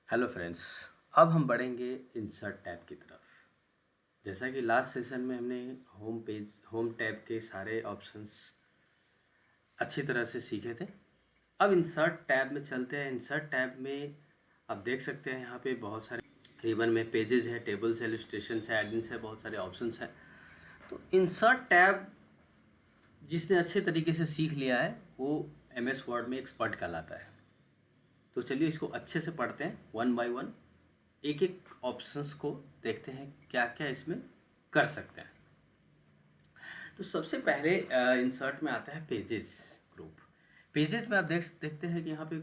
Hello friends. अब हम बढ़ेंगे इंसर्ट टैब की तरफ। जैसा कि लास्ट सेशन में हमने होम टैब के सारे ऑप्शंस अच्छी तरह से सीखे थे। अब इंसर्ट टैब में चलते हैं। इंसर्ट टैब में आप देख सकते हैं यहाँ पे बहुत सारे रिबन में पेजेस है, टेबल्स है, इलस्ट्रेशंस है, एडिंग्स है, बहुत सारे ऑप्शंस हैं। तो इंसर्ट टैब जिसने अच्छे तरीके से सीख लिया है वो MS वर्ड में एक्सपर्ट कहलाता है। तो चलिए इसको अच्छे से पढ़ते हैं वन बाय वन, एक एक ऑप्शंस को देखते हैं क्या क्या इसमें कर सकते हैं। तो सबसे पहले इंसर्ट में आता है पेजेस ग्रुप। पेजेस में आप देखते हैं कि यहाँ पे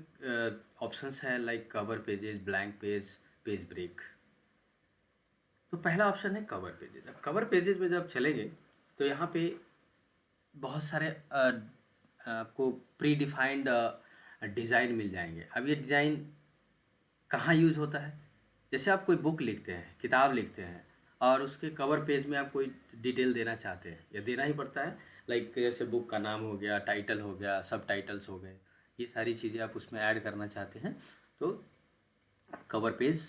ऑप्शंस है like cover pages, blank page, page break. तो पहला ऑप्शन है कवर पेजेस। अब कवर पेजेस में जब चलेंगे तो यहाँ पे बहुत सारे आपको प्री डिफाइंड डिज़ाइन मिल जाएंगे। अब ये डिज़ाइन कहाँ यूज़ होता है? जैसे आप कोई बुक लिखते हैं, किताब लिखते हैं और उसके कवर पेज में आप कोई डिटेल देना चाहते हैं या देना ही पड़ता है। लाइक जैसे बुक का नाम हो गया, टाइटल हो गया, सब टाइटल्स हो गए, ये सारी चीज़ें आप उसमें ऐड करना चाहते हैं तो कवर पेज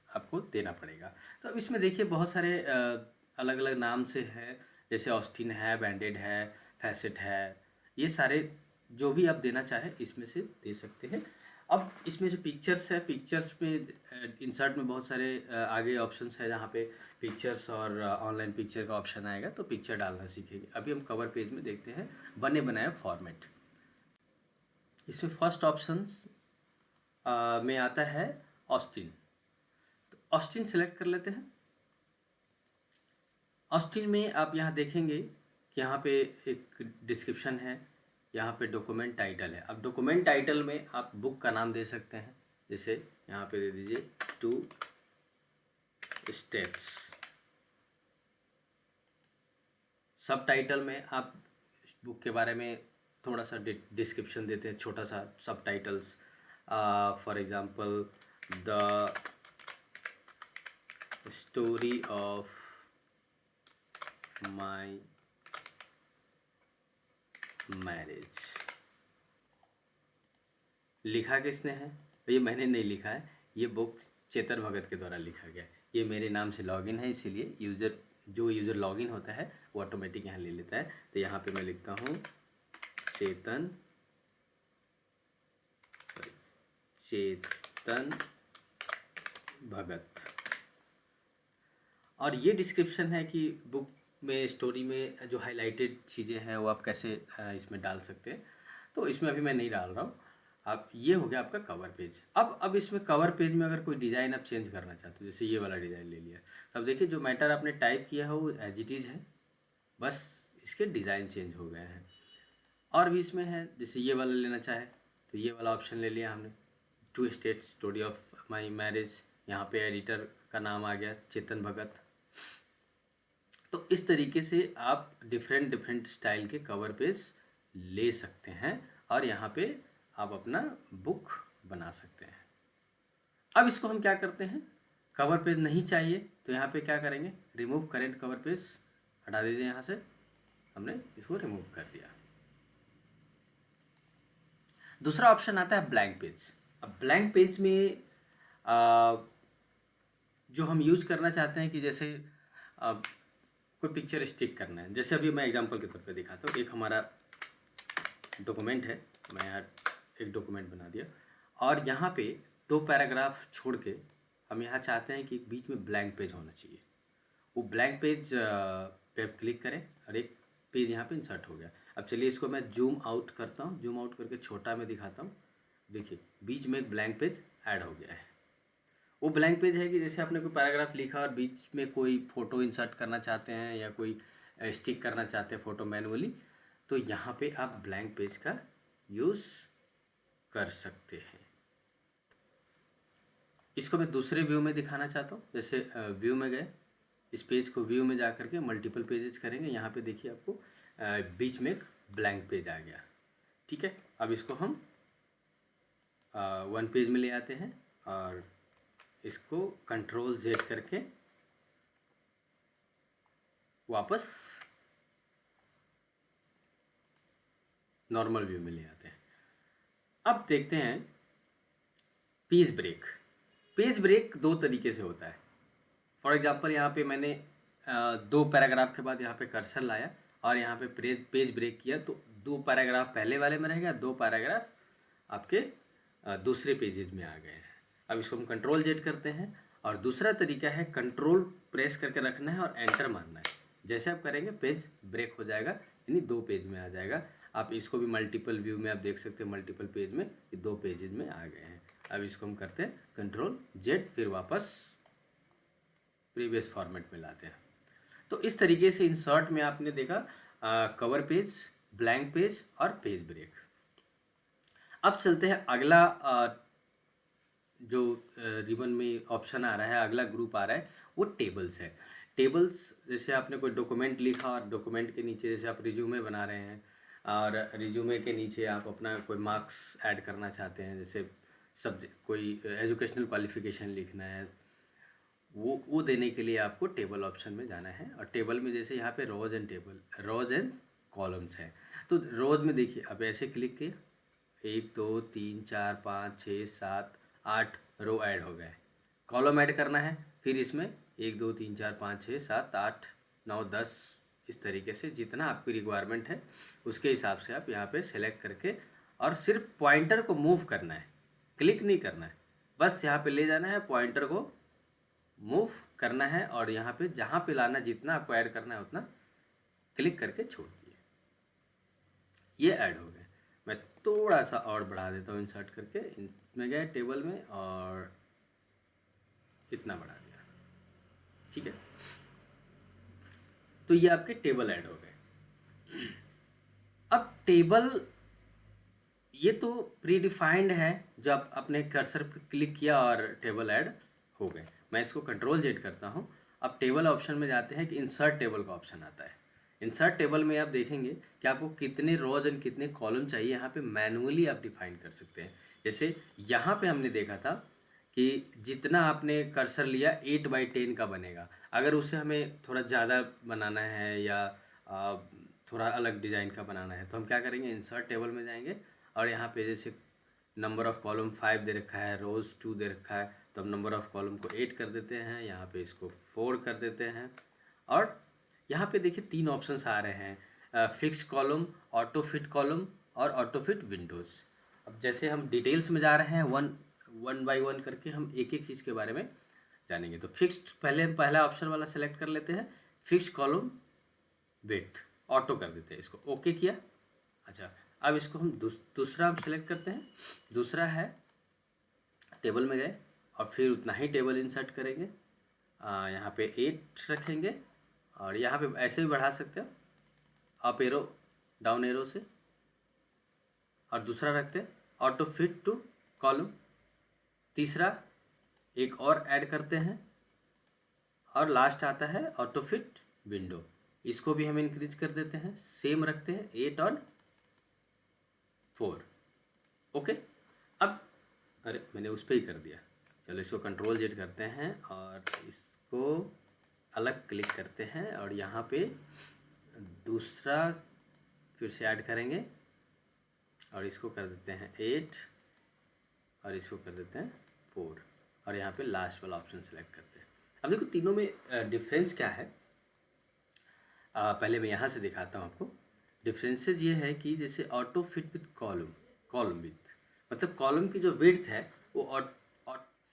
आपको देना पड़ेगा। तो अब इसमें देखिए बहुत सारे अलग अलग नाम से है, जैसे ऑस्टिन है, बैंडेड है, फैसेट है, ये सारे जो भी आप देना चाहें इसमें से दे सकते हैं। अब इसमें जो पिक्चर्स है, पिक्चर्स में इंसर्ट में बहुत सारे आगे ऑप्शंस है जहाँ पे पिक्चर्स और ऑनलाइन पिक्चर का ऑप्शन आएगा तो पिक्चर डालना सीखेंगे। अभी हम कवर पेज में देखते हैं बने बनाए फॉर्मेट। इसमें फर्स्ट ऑप्शंस में आता है ऑस्टिन। तो ऑस्टिन सेलेक्ट कर लेते हैं। ऑस्टिन में आप यहाँ देखेंगे कि यहाँ पे एक डिस्क्रिप्शन है, यहाँ पे डॉक्यूमेंट टाइटल है। अब डॉक्यूमेंट टाइटल में आप बुक का नाम दे सकते हैं, जैसे यहाँ पे दे दीजिए 2 स्टेप्स। सब टाइटल में आप बुक के बारे में थोड़ा सा डिस्क्रिप्शन देते हैं, छोटा सा सब titles. For example the story of my marriage. लिखा किसने है? ये मैंने नहीं लिखा है, ये बुक चेतन भगत के द्वारा लिखा गया है। ये मेरे नाम से लॉगिन है, इसीलिए यूज़र लॉगिन होता है वो ऑटोमेटिक यहाँ ले लेता है। तो यहाँ पे मैं लिखता हूँ चेतन भगत। और ये डिस्क्रिप्शन है कि बुक में स्टोरी में जो हाईलाइटेड चीज़ें हैं वो आप कैसे इसमें डाल सकते हैं। तो इसमें अभी मैं नहीं डाल रहा हूँ। आप ये हो गया आपका कवर पेज। अब इसमें कवर पेज में अगर कोई डिज़ाइन आप चेंज करना चाहते हो, जैसे ये वाला डिज़ाइन ले लिया, तो अब देखिए जो मैटर आपने टाइप किया है वो एज इट इज़ है, बस इसके डिज़ाइन चेंज हो गए हैं। और भी इसमें है, जैसे ये वाला लेना चाहे तो ये वाला ऑप्शन ले लिया हमने, 2 state story of my marriage. यहाँ पे एडिटर का नाम आ गया चेतन भगत। तो इस तरीके से आप डिफरेंट स्टाइल के कवर पेज ले सकते हैं और यहाँ पे आप अपना बुक बना सकते हैं। अब इसको हम क्या करते हैं, कवर पेज नहीं चाहिए तो यहाँ पे क्या करेंगे, रिमूव करेंट कवर पेज हटा दीजिए। यहाँ से हमने इसको रिमूव कर दिया। दूसरा ऑप्शन आता है ब्लैंक पेज। अब ब्लैंक पेज में जो हम यूज करना चाहते हैं कि जैसे कोई पिक्चर स्टिक करना है, जैसे अभी मैं एग्जांपल के तौर पे दिखाता हूँ। एक हमारा डॉक्यूमेंट है, मैं यहाँ एक डॉक्यूमेंट बना दिया और यहाँ पे 2 पैराग्राफ छोड़ के हम यहाँ चाहते हैं कि बीच में ब्लैंक पेज होना चाहिए। वो ब्लैंक पेज पे क्लिक करें और एक पेज यहाँ पे इंसर्ट हो गया। अब चलिए इसको मैं जूम आउट करता हूँ, जूम आउट करके छोटा में दिखाता हूँ। देखिए बीच में एक ब्लैंक पेज ऐड हो गया है। वो ब्लैंक पेज है कि जैसे आपने कोई पैराग्राफ लिखा और बीच में कोई फ़ोटो इंसर्ट करना चाहते हैं या कोई स्टिक करना चाहते हैं फ़ोटो मैनुअली, तो यहाँ पे आप ब्लैंक पेज का यूज़ कर सकते हैं। इसको मैं दूसरे व्यू में दिखाना चाहता हूँ। जैसे व्यू में गए, इस पेज को व्यू में जा करके मल्टीपल पेजेस करेंगे। यहाँ पे देखिए आपको बीच में एक ब्लैंक पेज आ गया। ठीक है, अब इसको हम 1 पेज में ले आते हैं और इसको कंट्रोल Z करके वापस नॉर्मल व्यू में ले आते हैं। अब देखते हैं पेज ब्रेक। पेज ब्रेक दो तरीके से होता है। फॉर एग्जांपल यहाँ पे मैंने दो पैराग्राफ के बाद यहाँ पे कर्सर लाया और यहाँ पे पेज ब्रेक किया, तो दो पैराग्राफ पहले वाले में रहेगा, दो पैराग्राफ आपके दूसरे पेजेज में आ गए हैं। अब इसको हम कंट्रोल जेड करते हैं। और दूसरा तरीका है कंट्रोल प्रेस करके रखना है और एंटर मारना है। जैसे आप करेंगे पेज ब्रेक हो जाएगा, यानी दो पेज में आ जाएगा। आप इसको भी मल्टीपल व्यू में आप देख सकते हैं, मल्टीपल पेज में ये दो पेजेज में आ गए हैं। अब इसको हम करते हैं कंट्रोल जेड, फिर वापस प्रीवियस फॉर्मेट में लाते हैं। तो इस तरीके से इंसर्ट में आपने देखा कवर पेज, ब्लैंक पेज और पेज ब्रेक। अब चलते हैं अगला जो रिबन में ऑप्शन आ रहा है, अगला ग्रुप आ रहा है, वो टेबल्स है। टेबल्स जैसे आपने कोई डॉक्यूमेंट लिखा और डॉक्यूमेंट के नीचे जैसे आप रिज्यूमे बना रहे हैं और रिज्यूमे के नीचे आप अपना कोई मार्क्स ऐड करना चाहते हैं, जैसे सब्जेक्ट कोई एजुकेशनल क्वालिफिकेशन लिखना है, वो देने के लिए आपको टेबल ऑप्शन में जाना है। और टेबल में जैसे यहाँ पे रोज एंड कॉलम्स हैं, तो रोज में देखिए अब ऐसे क्लिक किए, 1 2 3 4 5 6 7 8 रो ऐड हो गए। कॉलम ऐड करना है, फिर इसमें 1 2 3 4 5 6 7 8 9 10, इस तरीके से जितना आपकी रिक्वायरमेंट है उसके हिसाब से आप यहाँ पे सेलेक्ट करके और सिर्फ पॉइंटर को मूव करना है, क्लिक नहीं करना है, बस यहाँ पे ले जाना है, पॉइंटर को मूव करना है और यहाँ पे जहाँ पे लाना, जितना आपको ऐड करना है उतना क्लिक करके छोड़ दिए, ये ऐड हो गए। मैं थोड़ा सा और बढ़ा देता हूँ, इंसर्ट करके इसमें गए टेबल में और इतना बढ़ा दिया, ठीक है। तो ये आपके टेबल ऐड हो गए। अब टेबल ये तो प्री डिफाइंड है, जब अपने कर्सर पर क्लिक किया और टेबल ऐड हो गए। मैं इसको कंट्रोल जेड करता हूँ। अब टेबल ऑप्शन में जाते हैं कि इंसर्ट टेबल का ऑप्शन आता है। इंसर्ट टेबल में आप देखेंगे कि आपको कितने रोज एंड कितने कॉलम चाहिए, यहाँ पे मैनुअली आप डिफाइन कर सकते हैं। जैसे यहाँ पे हमने देखा था कि जितना आपने कर्सर लिया 8x10 का बनेगा। अगर उसे हमें थोड़ा ज़्यादा बनाना है या थोड़ा अलग डिज़ाइन का बनाना है, तो हम क्या करेंगे, इंसर्ट टेबल में जाएंगे और यहाँ पे जैसे नंबर ऑफ़ कॉलम 5 दे रखा है, रोज़ 2 दे रखा है, तो हम नंबर ऑफ़ कॉलम को 8 कर देते हैं, यहाँ पे इसको 4 कर देते हैं। और यहाँ पे देखिए 3 ऑप्शंस आ रहे हैं, fix column, auto fit column और ऑटो फिट विंडोज़। अब जैसे हम डिटेल्स में जा रहे हैं, वन बाय वन करके हम एक एक चीज़ के बारे में जानेंगे। तो फिक्स्ड पहले हम पहला ऑप्शन वाला सेलेक्ट कर लेते हैं, फिक्स कॉलम विड्थ, ऑटो कर देते हैं, इसको ओके किया। अच्छा, अब इसको हम दूसरा हम सेलेक्ट करते हैं। दूसरा है टेबल में गए और फिर उतना ही टेबल इंसर्ट करेंगे, यहाँ पे 8 रखेंगे और यहाँ पे ऐसे भी बढ़ा सकते हो अप एरो डाउन एरो से। और दूसरा रखते हैं ऑटो फिट टू कॉलम। तीसरा एक और ऐड करते हैं और लास्ट आता है ऑटो फिट विंडो, इसको भी हम इंक्रीज कर देते हैं, सेम रखते हैं 8 और 4। ओके, अब अरे मैंने उस पर ही कर दिया, चलो इसको कंट्रोल जेड करते हैं और इसको अलग क्लिक करते हैं और यहाँ पे दूसरा फिर से ऐड करेंगे और इसको कर देते हैं 8 और इसको कर देते हैं 4 और यहाँ पे लास्ट वाला ऑप्शन सेलेक्ट करते हैं। अब देखो तीनों में डिफरेंस क्या है, पहले मैं यहाँ से दिखाता हूँ आपको। डिफरेंसेस ये है कि जैसे auto fit with column with, मतलब कॉलम की जो विड्थ है वो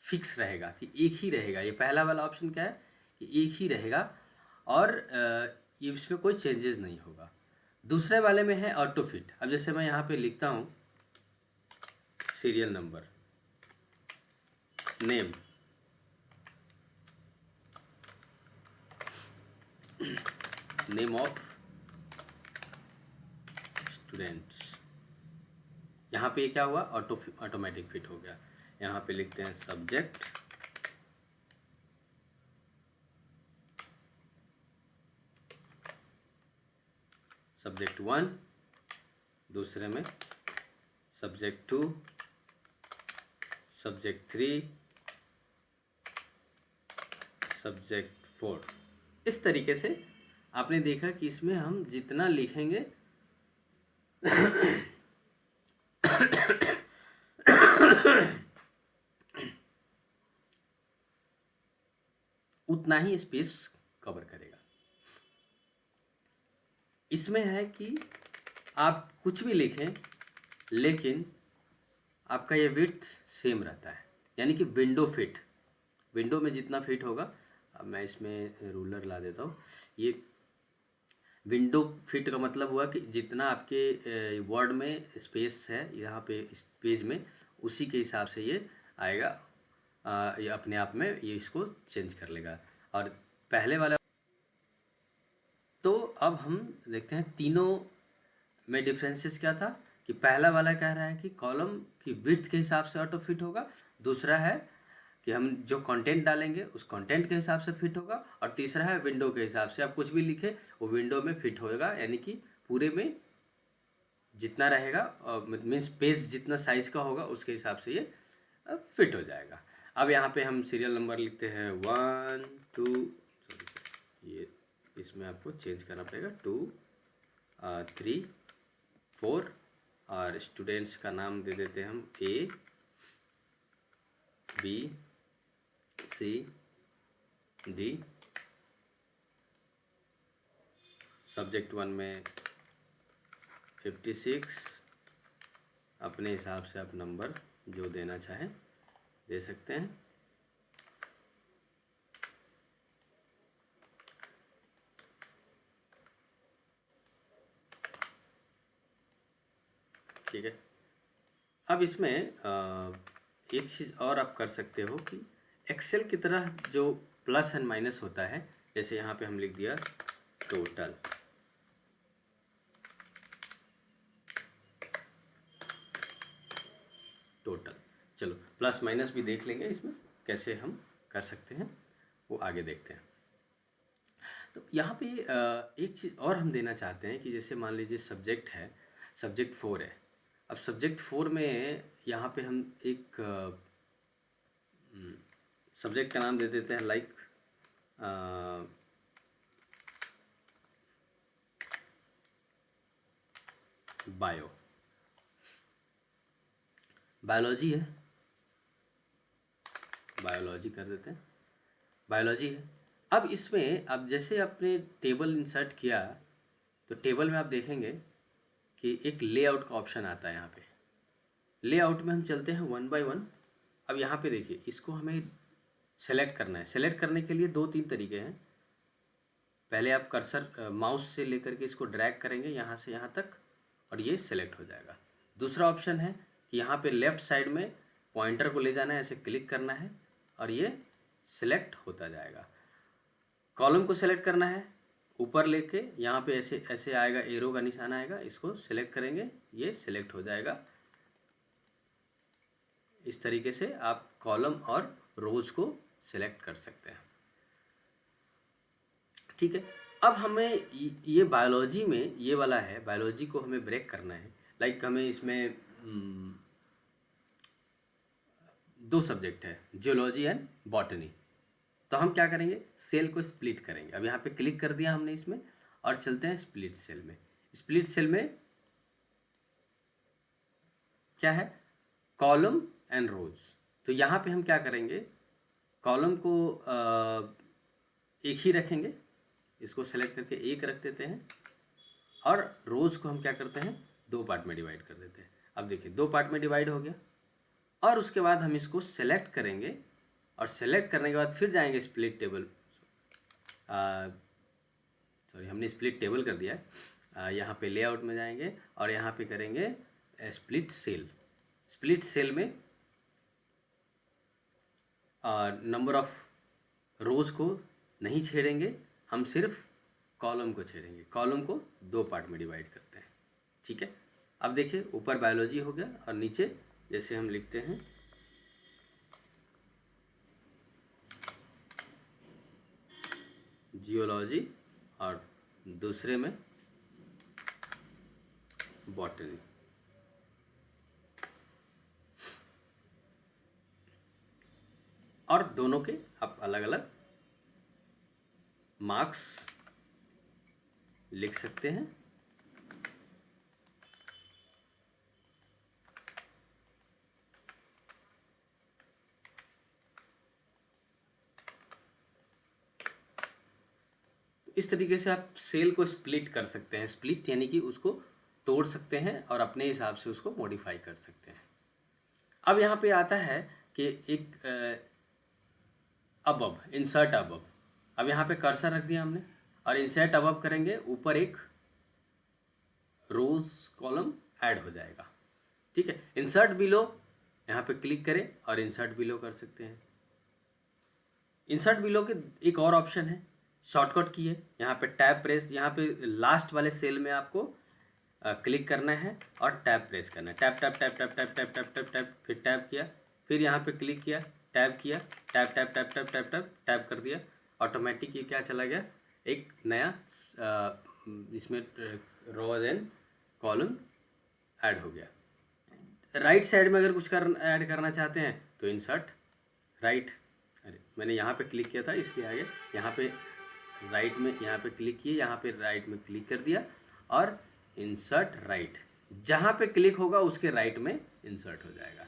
फिक्स रहेगा कि एक ही रहेगा। ये पहला वाला ऑप्शन क्या है कि एक ही रहेगा और ये इसमें कोई चेंजेस नहीं होगा। दूसरे वाले में है ऑटो फिट। अब जैसे मैं यहाँ पे लिखता हूँ serial number, name, name of students, यहाँ पे क्या हुआ, ऑटोमेटिक फिट हो गया। यहाँ पे लिखते हैं सब्जेक्ट, सब्जेक्ट 1, दूसरे में सब्जेक्ट 2, सब्जेक्ट 3, सब्जेक्ट 4। इस तरीके से आपने देखा कि इसमें हम जितना लिखेंगे उतना ही स्पेस कवर करेगा। इसमें है कि आप कुछ भी लिखें लेकिन आपका ये विड्थ सेम रहता है, यानी कि विंडो फिट, विंडो में जितना फिट होगा। अब मैं इसमें रूलर ला देता हूँ। ये विंडो फिट का मतलब हुआ कि जितना आपके वर्ड में स्पेस है यहाँ पे इस पेज में, उसी के हिसाब से ये आएगा। ये अपने आप में ये इसको चेंज कर लेगा। और पहले वाला, तो अब हम देखते हैं तीनों में डिफरेंसेस क्या था कि पहला वाला कह रहा है कि कॉलम की विड्थ के हिसाब से ऑटो फिट होगा, दूसरा है कि हम जो कंटेंट डालेंगे उस कंटेंट के हिसाब से फिट होगा, और तीसरा है विंडो के हिसाब से आप कुछ भी लिखे वो विंडो में फिट होगा, यानी कि पूरे में जितना रहेगा मीन्स पेज जितना साइज़ का होगा उसके हिसाब से ये फिट हो जाएगा। अब यहाँ पे हम सीरियल नंबर लिखते हैं 1 2, सॉरी ये इसमें आपको चेंज करना पड़ेगा 2 3 4, और स्टूडेंट्स का नाम दे देते हैं हम A B C D। Subject 1 में 56, अपने हिसाब से आप नंबर जो देना चाहें दे सकते हैं। ठीक है। अब इसमें एक चीज़ और आप कर सकते हो कि एक्सेल की तरह जो प्लस एंड माइनस होता है, जैसे यहाँ पे हम लिख दिया टोटल, टोटल। चलो प्लस माइनस भी देख लेंगे इसमें कैसे हम कर सकते हैं, वो आगे देखते हैं। तो यहाँ पे एक चीज़ और हम देना चाहते हैं कि जैसे मान लीजिए सब्जेक्ट है, सब्जेक्ट 4 है। अब सब्जेक्ट 4 में यहाँ पे हम एक सब्जेक्ट का नाम दे देते हैं लाइक बायो, बायोलॉजी है, बायोलॉजी कर देते हैं, बायोलॉजी है। अब इसमें अब जैसे आपने टेबल इंसर्ट किया तो टेबल में आप देखेंगे कि एक लेआउट का ऑप्शन आता है। यहाँ पे लेआउट में हम चलते हैं 1 बाय 1। अब यहाँ पे देखिए इसको हमें सेलेक्ट करना है। सेलेक्ट करने के लिए 2-3 तरीके हैं। पहले आप कर्सर माउस से लेकर के इसको ड्रैग करेंगे यहाँ से यहाँ तक और ये सेलेक्ट हो जाएगा। दूसरा ऑप्शन है कि यहाँ पे लेफ़्ट साइड में पॉइंटर को ले जाना है, ऐसे क्लिक करना है और ये सिलेक्ट होता जाएगा। कॉलम को सेलेक्ट करना है, ऊपर लेके यहाँ पे ऐसे ऐसे आएगा, एरो का निशान आएगा, इसको सेलेक्ट करेंगे, ये सिलेक्ट हो जाएगा। इस तरीके से आप कॉलम और रोज को सेलेक्ट कर सकते हैं। ठीक है। अब हमें ये बायोलॉजी में ये वाला है, बायोलॉजी को हमें ब्रेक करना है। लाइक हमें इसमें 2 सब्जेक्ट है, जियोलॉजी एंड बॉटनी। तो हम क्या करेंगे, सेल को स्प्लिट करेंगे। अब यहाँ पे क्लिक कर दिया हमने इसमें और चलते हैं स्प्लिट सेल में। स्प्लिट सेल में क्या है, कॉलम एंड रोज। तो यहाँ पे हम क्या करेंगे, कॉलम को एक ही रखेंगे, इसको सेलेक्ट करके एक रख देते हैं, और रोज को हम क्या करते हैं 2 पार्ट में डिवाइड कर देते हैं। अब देखिए 2 पार्ट में डिवाइड हो गया, और उसके बाद हम इसको सेलेक्ट करेंगे, और सेलेक्ट करने के बाद फिर जाएंगे स्प्लिट टेबल, सॉरी हमने स्प्लिट टेबल कर दिया है। यहाँ पे लेआउट में जाएंगे और यहाँ पे करेंगे स्प्लिट सेल। स्प्लिट सेल में नंबर ऑफ रोज को नहीं छेड़ेंगे, हम सिर्फ कॉलम को छेड़ेंगे। कॉलम को 2 पार्ट में डिवाइड करते हैं। ठीक है। अब देखिए ऊपर बायोलॉजी हो गया और नीचे जैसे हम लिखते हैं जियोलॉजी और दूसरे में बॉटनी। और दोनों के आप अलग अलग मार्क्स लिख सकते हैं। इस तरीके से आप सेल को स्प्लिट कर सकते हैं। स्प्लिट यानी कि उसको तोड़ सकते हैं और अपने हिसाब से उसको मॉडिफाई कर सकते हैं। अब यहाँ पे आता है कि एक अबव, इंसर्ट अबव। अब यहाँ पे कर्सर रख दिया हमने और इंसर्ट अबव करेंगे, ऊपर एक रोज कॉलम ऐड हो जाएगा। ठीक है, इंसर्ट बिलो, यहाँ पे क्लिक करें और इंसर्ट बिलो कर सकते हैं। इंसर्ट बिलो के एक और ऑप्शन है, शॉर्टकट की है, यहाँ पे टैब प्रेस, यहाँ पे लास्ट वाले सेल में आपको क्लिक करना है और टैब प्रेस करना है। Tab tab tab tab tab tab tab tab tab, फिर टैब किया, फिर यहाँ पे क्लिक किया, टैब किया, tab tab tab tab tab tab tab कर दिया। ऑटोमेटिक ये क्या चला गया, एक नया इसमें रोज एंड कॉलम ऐड हो गया। राइट साइड में अगर कुछ ऐड करना चाहते हैं तो इंसर्ट राइट, अरे मैंने यहाँ पे क्लिक किया था इसलिए आ गया। यहाँ पे राइट में, यहाँ पे क्लिक किए, यहाँ पे राइट में क्लिक कर दिया और इंसर्ट राइट, जहाँ पे क्लिक होगा उसके राइट में इंसर्ट हो जाएगा।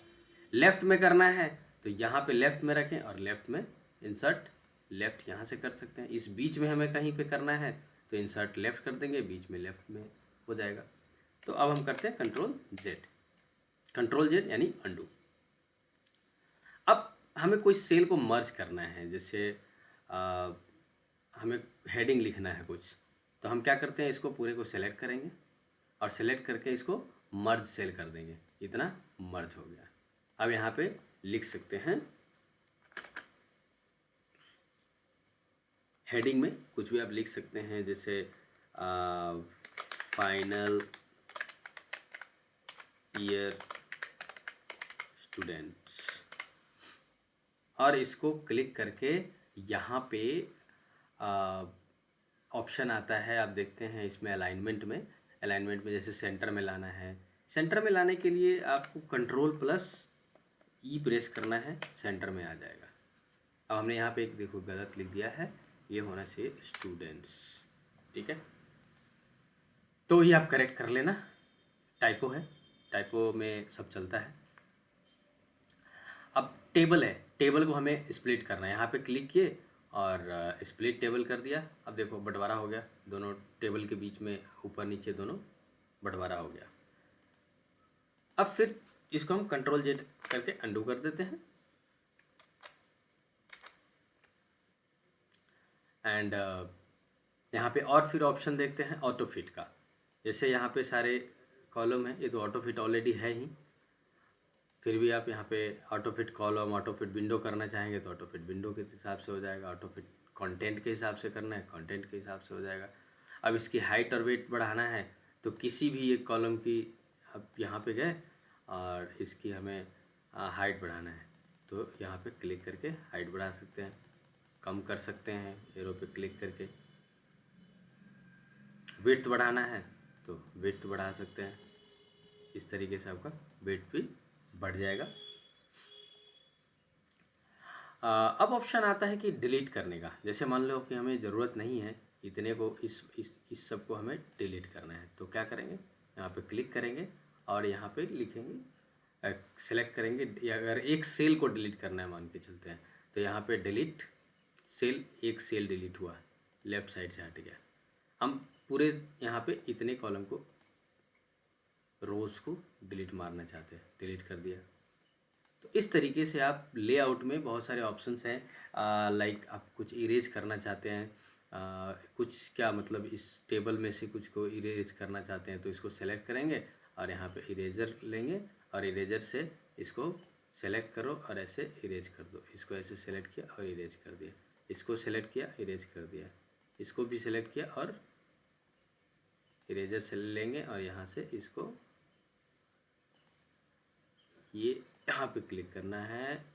लेफ्ट में करना है तो यहाँ पे लेफ्ट में रखें और लेफ्ट में इंसर्ट लेफ्ट यहाँ से कर सकते हैं। इस बीच में हमें कहीं पे करना है तो इंसर्ट लेफ्ट कर देंगे, बीच में लेफ्ट में हो जाएगा। तो अब हम करते हैं कंट्रोल जेड, कंट्रोल जेड यानी अंडू। अब हमें कोई सेल को मर्ज करना है, जैसे हमें हेडिंग लिखना है कुछ, तो हम क्या करते हैं, इसको पूरे को सेलेक्ट करेंगे और सेलेक्ट करके इसको मर्ज सेल कर देंगे। इतना मर्ज हो गया। अब यहाँ पे लिख सकते हैं, हेडिंग में कुछ भी आप लिख सकते हैं, जैसे फाइनल ईयर स्टूडेंट्स, और इसको क्लिक करके यहाँ पे ऑप्शन आता है, आप देखते हैं इसमें अलाइनमेंट में जैसे सेंटर में लाना है। सेंटर में लाने के लिए आपको कंट्रोल प्लस ई प्रेस करना है, सेंटर में आ जाएगा। अब हमने यहाँ पे एक देखो गलत लिख दिया है, ये होना चाहिए स्टूडेंट्स। ठीक है, तो ये आप करेक्ट कर लेना, टाइपो है, टाइपो में सब चलता है। अब टेबल है, टेबल को हमें स्प्लिट करना है, यहाँ पे क्लिक किए और स्प्लिट टेबल कर दिया। अब देखो बंटवारा हो गया, दोनों टेबल के बीच में ऊपर नीचे दोनों बंटवारा हो गया। अब फिर इसको हम कंट्रोल जेड करके अंडू कर देते हैं एंड यहाँ पे और फिर ऑप्शन देखते हैं ऑटो फिट का। जैसे यहाँ पे सारे कॉलम है, ये तो ऑटो फिट ऑलरेडी है ही, फिर भी आप यहाँ पे auto fit column, auto fit window करना चाहेंगे तो ऑटो फिट विंडो के हिसाब से हो जाएगा। ऑटो फिट कंटेंट के हिसाब से करना है, कंटेंट के हिसाब से हो जाएगा। अब इसकी हाइट और वेट बढ़ाना है तो किसी भी एक कॉलम की, अब यहाँ पे गए और इसकी हमें हाइट बढ़ाना है तो यहाँ पे क्लिक करके हाइट बढ़ा सकते हैं, कम कर सकते हैं एरो पे क्लिक करके। विड्थ बढ़ाना है तो विड्थ बढ़ा सकते हैं, इस तरीके से आपका विड्थ भी बढ़ जाएगा। अब ऑप्शन आता है कि डिलीट करने का। जैसे मान लो कि हमें ज़रूरत नहीं है इतने को, इस सब को हमें डिलीट करना है तो क्या करेंगे, यहाँ पे क्लिक करेंगे और यहाँ पे लिखेंगे, सेलेक्ट करेंगे, या अगर एक सेल को डिलीट करना है मान के चलते हैं तो यहाँ पे डिलीट सेल, एक सेल डिलीट हुआ, लेफ़्ट साइड से हट गया। हम पूरे यहाँ पे इतने कॉलम को, रोज़ को डिलीट मारना चाहते हैं, डिलीट कर दिया। तो इस तरीके से आप लेआउट में बहुत सारे ऑप्शंस हैं, लाइक आप कुछ इरेज करना चाहते हैं, कुछ क्या मतलब इस टेबल में से कुछ को इरेज करना चाहते हैं तो इसको सेलेक्ट करेंगे और यहाँ पे इरेजर लेंगे और इरेजर से इसको सेलेक्ट करो और ऐसे इरेज कर दो। इसको ऐसे सेलेक्ट किया और इरेज कर दिया, इसको सेलेक्ट किया इरेज कर दिया, इसको भी सेलेक्ट किया और इरेजर से लेंगे और यहाँ से इसको ये यहाँ पे क्लिक करना है,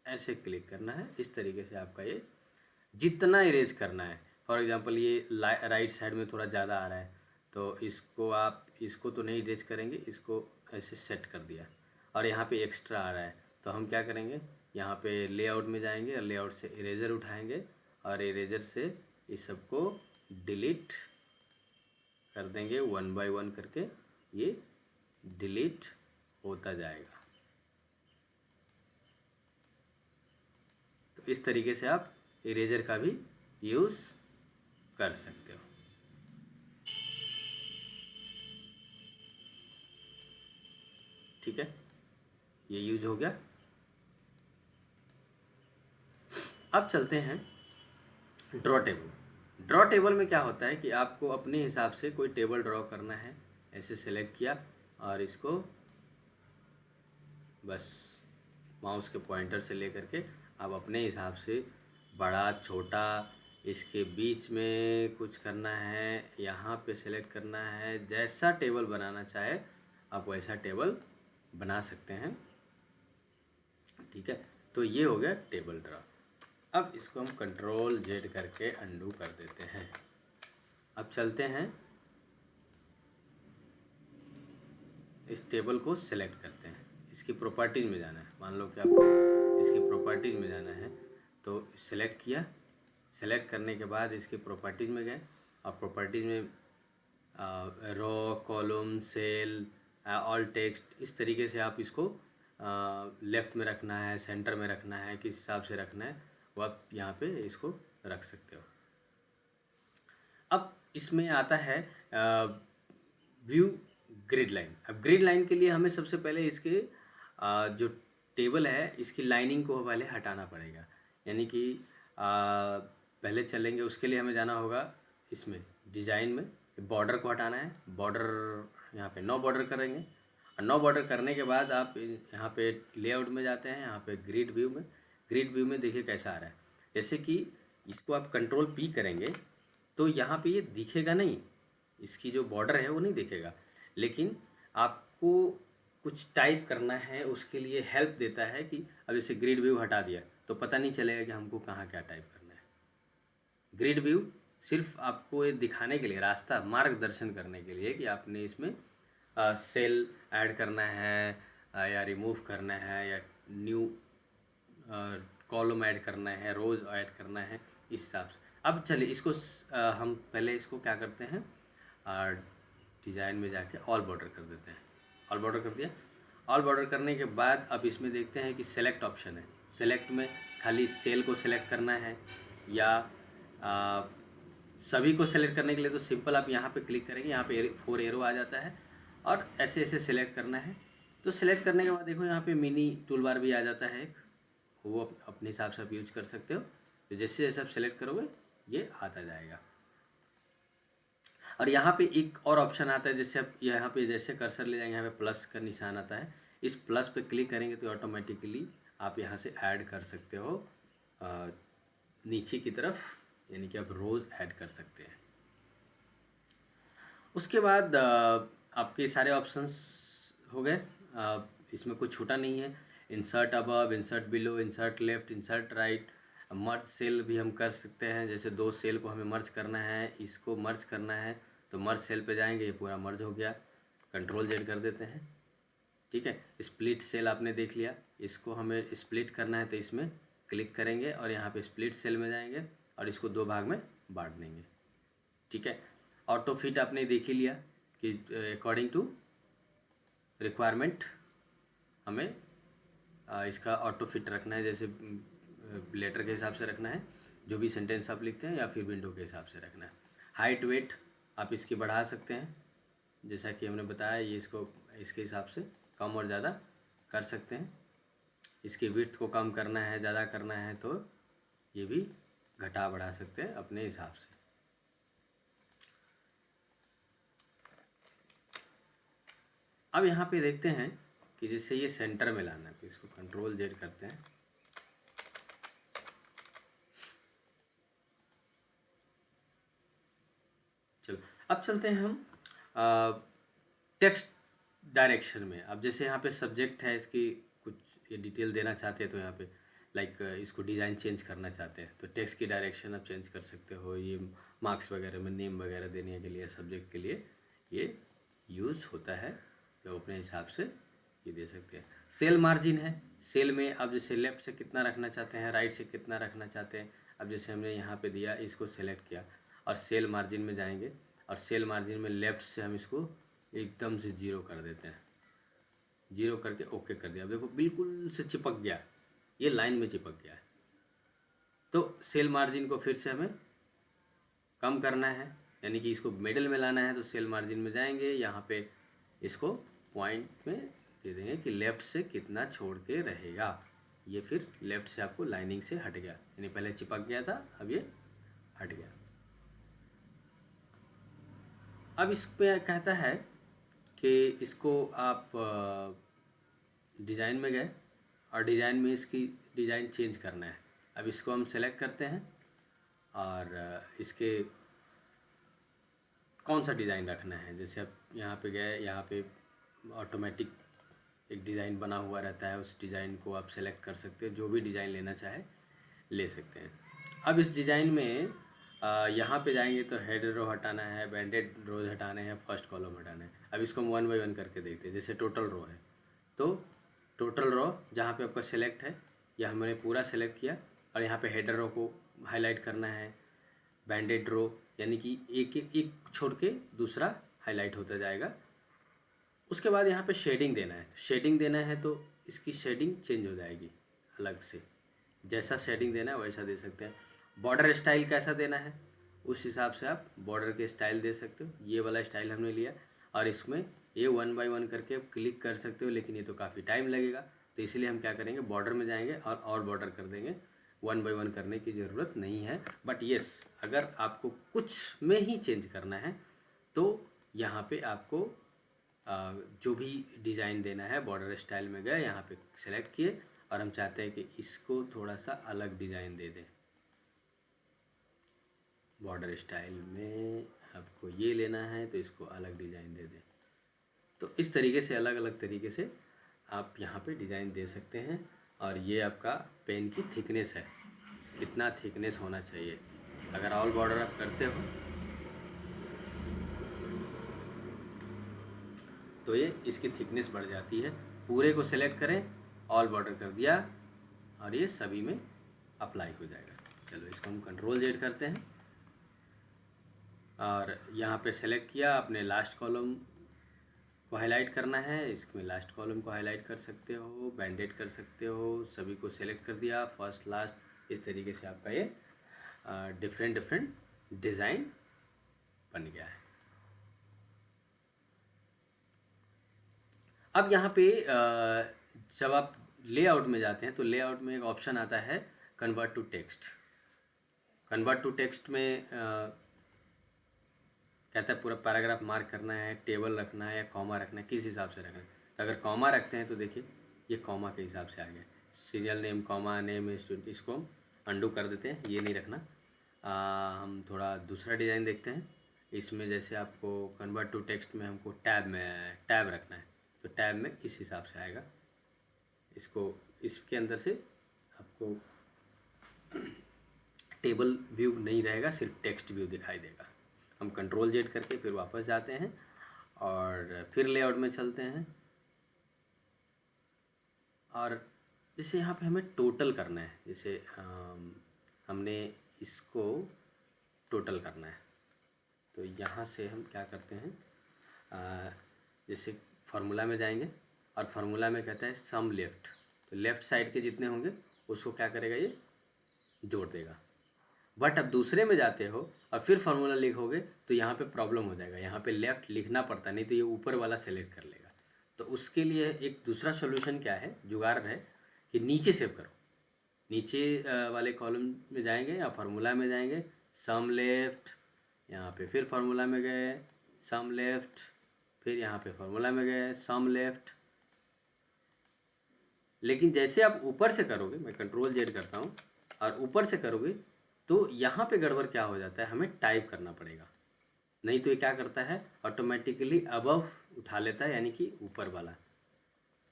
ऐसे क्लिक करना है। इस तरीके से आपका ये जितना इरेज करना है, फॉर एग्जांपल ये राइट साइड में थोड़ा ज़्यादा आ रहा है तो इसको आप, इसको तो नहीं इरेज करेंगे, इसको ऐसे सेट कर दिया। और यहाँ पे एक्स्ट्रा आ रहा है तो हम क्या करेंगे, यहाँ पे लेआउट में जाएंगे और लेआउट से इरेजर उठाएंगे और इरेजर से इस सबको डिलीट कर देंगे, 1 बाय 1 करके ये डिलीट होता जाएगा। तो इस तरीके से आप इरेजर का भी यूज़ कर सकते हो। ठीक है, ये यूज हो गया। अब चलते हैं ड्रॉ टेबल। ड्रॉ टेबल में क्या होता है कि आपको अपने हिसाब से कोई टेबल ड्रॉ करना है। ऐसे सेलेक्ट किया और इसको बस माउस के पॉइंटर से लेकर के आप अपने हिसाब से बड़ा छोटा इसके बीच में कुछ करना है, यहाँ पे सेलेक्ट करना है। जैसा टेबल बनाना चाहे आप वैसा टेबल बना सकते हैं। ठीक है, तो ये हो गया टेबल ड्रॉ। अब इसको हम कंट्रोल जेड करके अंडू कर देते हैं। अब चलते हैं इस टेबल को सिलेक्ट करते हैं। इसकी प्रॉपर्टीज़ में जाना है। मान लो कि आपको इसकी प्रॉपर्टीज़ में जाना है, तो सिलेक्ट किया। सेलेक्ट करने के बाद इसकी प्रॉपर्टीज़ में गए और प्रॉपर्टीज़ में रो, कॉलम, सेल, ऑल टेक्स्ट, इस तरीके से आप इसको लेफ़्ट में रखना है, सेंटर में रखना है, किस हिसाब से रखना है वो आप यहाँ पे इसको रख सकते हो। अब इसमें आता है व्यू ग्रिड लाइन। अब ग्रिड लाइन के लिए हमें सबसे पहले इसके जो टेबल है इसकी लाइनिंग को पहले हटाना पड़ेगा। यानी कि पहले चलेंगे, उसके लिए हमें जाना होगा इसमें डिज़ाइन में, बॉर्डर को हटाना है। बॉर्डर यहाँ पे 9 बॉर्डर करेंगे और 9 बॉर्डर करने के बाद आप यहाँ पे लेआउट में जाते हैं। यहाँ पे ग्रिड व्यू में, ग्रिड व्यू में देखिए कैसा आ रहा है। जैसे कि इसको आप कंट्रोल पी करेंगे तो यहाँ पे ये दिखेगा नहीं, इसकी जो बॉर्डर है वो नहीं दिखेगा, लेकिन आपको कुछ टाइप करना है उसके लिए हेल्प देता है कि अब जैसे ग्रिड व्यू हटा दिया तो पता नहीं चलेगा कि हमको कहाँ क्या टाइप करना है। ग्रिड व्यू सिर्फ आपको ये दिखाने के लिए, रास्ता मार्गदर्शन करने के लिए कि आपने इसमें सेल ऐड करना है या रिमूव करना है या न्यू कॉलम ऐड करना है, रोज ऐड करना है, इस हिसाब से। अब चलिए इसको हम पहले इसको क्या करते हैं, डिज़ाइन में जाके ऑल बॉर्डर कर देते हैं। ऑल बॉर्डर कर दिया। ऑल बॉर्डर करने के बाद अब इसमें देखते हैं कि सेलेक्ट ऑप्शन है। सेलेक्ट में खाली सेल को सेलेक्ट करना है या सभी को सेलेक्ट करने के लिए तो सिंपल आप यहाँ पे क्लिक करेंगे, यहाँ पे 4 एरो आ जाता है और ऐसे ऐसे सेलेक्ट करना है। तो सेलेक्ट करने के बाद देखो यहाँ पे मिनी टूल बार भी आ जाता है एक, वो अपने हिसाब से आप यूज कर सकते हो। तो जैसे जैसे आप सेलेक्ट करोगे ये आता जाएगा। और यहाँ पे एक और ऑप्शन आता है, जैसे आप यहाँ पे जैसे कर्सर ले जाएंगे यहाँ पे प्लस का निशान आता है, इस प्लस पे क्लिक करेंगे तो ऑटोमेटिकली आप यहाँ से ऐड कर सकते हो नीचे की तरफ, यानी कि आप रोज ऐड कर सकते हैं। उसके बाद आपके सारे ऑप्शंस हो गए, इसमें कुछ छूटा नहीं है। Insert above, insert below, insert left, insert right, merge cell भी हम कर सकते हैं। जैसे 2 सेल को हमें मर्ज करना है, इसको मर्ज करना है तो मर्ज सेल पे जाएंगे, ये पूरा मर्ज हो गया। कंट्रोल जेड कर देते हैं। ठीक है, स्प्लिट सेल आपने देख लिया, इसको हमें स्प्लिट करना है तो इसमें क्लिक करेंगे और यहाँ पे स्प्लिट सेल में जाएंगे और इसको 2 भाग में बांट देंगे। ठीक है, ऑटो फिट आपने देख ही लिया कि अकॉर्डिंग टू रिक्वायरमेंट हमें इसका ऑटो फिट रखना है, जैसे लेटर के हिसाब से रखना है, जो भी सेंटेंस आप लिखते हैं, या फिर विंडो के हिसाब से रखना है। हाइट वेट आप इसकी बढ़ा सकते हैं, जैसा कि हमने बताया, ये इसको इसके हिसाब से कम और ज़्यादा कर सकते हैं। इसकी विड्थ को कम करना है, ज़्यादा करना है तो ये भी घटा बढ़ा सकते हैं अपने हिसाब से। अब यहाँ पे देखते हैं कि जैसे ये सेंटर में लाना है तो इसको कंट्रोल जेड करते हैं। चलो अब चलते हैं हम टेक्स्ट डायरेक्शन में। अब जैसे यहाँ पे सब्जेक्ट है, इसकी कुछ ये डिटेल देना चाहते हैं तो यहाँ पे लाइक इसको डिज़ाइन चेंज करना चाहते हैं तो टेक्स्ट की डायरेक्शन आप चेंज कर सकते हो। ये मार्क्स वगैरह में नेम वगैरह देने के लिए सब्जेक्ट के लिए ये यूज़ होता है, तो अपने हिसाब से ये दे सकते हैं। सेल मार्जिन है, सेल में आप जैसे लेफ़्ट से कितना रखना चाहते हैं, राइट से कितना रखना चाहते हैं। अब जैसे हमने यहाँ पे दिया, इसको सेलेक्ट किया और सेल मार्जिन में जाएंगे और सेल मार्जिन में लेफ़्ट से हम इसको एकदम से 0 कर देते हैं। 0 करके ओके कर दिया। अब देखो बिल्कुल से चिपक गया, ये लाइन में चिपक गया है। तो सेल मार्जिन को फिर से हमें कम करना है यानी कि इसको मिडिल में लाना है तो सेल मार्जिन में जाएंगे, यहाँ पे इसको पॉइंट में दे देंगे कि लेफ़्ट से कितना छोड़ के रहेगा। ये फिर लेफ़्ट से आपको लाइनिंग से हट गया, यानी पहले चिपक गया था, अब ये हट गया। अब इस पे कहता है कि इसको आप डिज़ाइन में गए और डिज़ाइन में इसकी डिज़ाइन चेंज करना है। अब इसको हम सेलेक्ट करते हैं और इसके कौन सा डिज़ाइन रखना है। जैसे अब यहाँ पे गए, यहाँ पे ऑटोमेटिक एक डिज़ाइन बना हुआ रहता है, उस डिज़ाइन को आप सेलेक्ट कर सकते हो, जो भी डिज़ाइन लेना चाहे ले सकते हैं। अब इस डिज़ाइन में यहाँ पे जाएंगे तो हेड रो हटाना है, बैंडेड रोज हटाने हैं, फर्स्ट कॉलम हटाना है। अब इसको हम 1 बाय 1 करके देखते हैं। जैसे टोटल रो है तो टोटल रो जहाँ पे आपका सेलेक्ट है, यह हमने पूरा सेलेक्ट किया और यहाँ पे हेडर रो को हाईलाइट करना है। बैंडेड रो यानी कि एक छोड़ के दूसरा हाईलाइट होता जाएगा। उसके बाद यहाँ पे शेडिंग देना है। शेडिंग देना है तो इसकी शेडिंग चेंज हो जाएगी अलग से, जैसा शेडिंग देना है वैसा दे सकते हैं। बॉर्डर स्टाइल कैसा देना है उस हिसाब से आप बॉर्डर के स्टाइल दे सकते हो। ये वाला स्टाइल हमने लिया और इसमें ये 1 बाय 1 करके आप क्लिक कर सकते हो, लेकिन ये तो काफ़ी टाइम लगेगा, तो इसलिए हम क्या करेंगे, बॉर्डर में जाएंगे और बॉर्डर कर देंगे। 1 बाय 1 करने की ज़रूरत नहीं है। बट येस, अगर आपको कुछ में ही चेंज करना है तो यहाँ पे आपको जो भी डिज़ाइन देना है बॉर्डर स्टाइल में गए, यहाँ पे सेलेक्ट किए और हम चाहते हैं कि इसको थोड़ा सा अलग डिज़ाइन दे दें। बॉर्डर स्टाइल में आपको ये लेना है तो इसको अलग डिज़ाइन दे दें। तो इस तरीके से अलग अलग तरीके से आप यहाँ पे डिज़ाइन दे सकते हैं। और ये आपका पेन की थिकनेस है, कितना थिकनेस होना चाहिए। अगर ऑल बॉर्डर आप करते हो तो ये इसकी थिकनेस बढ़ जाती है। पूरे को सेलेक्ट करें, ऑल बॉर्डर कर दिया और ये सभी में अप्लाई हो जाएगा। चलो इसको हम कंट्रोल जेड करते हैं और यहाँ पे सेलेक्ट किया, अपने लास्ट कॉलम को हाईलाइट करना है, इसमें लास्ट कॉलम को हाईलाइट कर सकते हो, बैंडेड कर सकते हो, सभी को सेलेक्ट कर दिया, फर्स्ट लास्ट, इस तरीके से आपका ये डिफरेंट डिज़ाइन बन गया है। अब यहाँ पे जब आप लेआउट में जाते हैं तो लेआउट में एक ऑप्शन आता है convert to text. Convert to text में कहता है पूरा पैराग्राफ मार्क करना है, टेबल रखना है या कॉमा रखना है, किस हिसाब से रखना है। तो अगर कॉमा रखते हैं तो देखिए ये कॉमा के हिसाब से आ गया, serial name comma name student. इसको हम अंडू कर देते हैं, ये नहीं रखना। हम थोड़ा दूसरा डिज़ाइन देखते हैं। इसमें जैसे आपको कन्वर्ट टू टेक्स्ट में हमको टैब रखना है, तो टैब में इस हिसाब से आएगा। इसको इसके अंदर से आपको टेबल व्यू नहीं रहेगा, सिर्फ टेक्स्ट व्यू दिखाई देगा। हम कंट्रोल जेड करके फिर वापस जाते हैं और फिर लेआउट में चलते हैं। और जैसे यहाँ पे हमें टोटल करना है, जैसे हमने इसको टोटल करना है तो यहाँ से हम क्या करते हैं, जैसे फार्मूला में जाएंगे और फार्मूला में कहता है सम लेफ़्ट, तो लेफ़्ट साइड के जितने होंगे उसको क्या करेगा, ये जोड़ देगा। बट अब दूसरे में जाते हो और फिर फार्मूला लिखोगे तो यहाँ पे प्रॉब्लम हो जाएगा, यहाँ पे लेफ़्ट लिखना पड़ता, नहीं तो ये ऊपर वाला सेलेक्ट कर लेगा। तो उसके लिए एक दूसरा सॉल्यूशन क्या है, जुगाड़ है कि नीचे सेव करो। नीचे वाले कॉलम में जाएंगे या फार्मूला में जाएंगे, सम लेफ़्ट, यहाँ पे फिर फार्मूला में गए सम लेफ़्ट, फिर यहाँ पे फार्मूला में गए सम लेफ़्ट। लेकिन जैसे आप ऊपर से करोगे, मैं कंट्रोल जेड करता हूँ और ऊपर से करोगे तो यहाँ पे गड़बड़ क्या हो जाता है, हमें टाइप करना पड़ेगा। नहीं तो ये क्या करता है, ऑटोमेटिकली अबव उठा लेता है, यानी कि ऊपर वाला।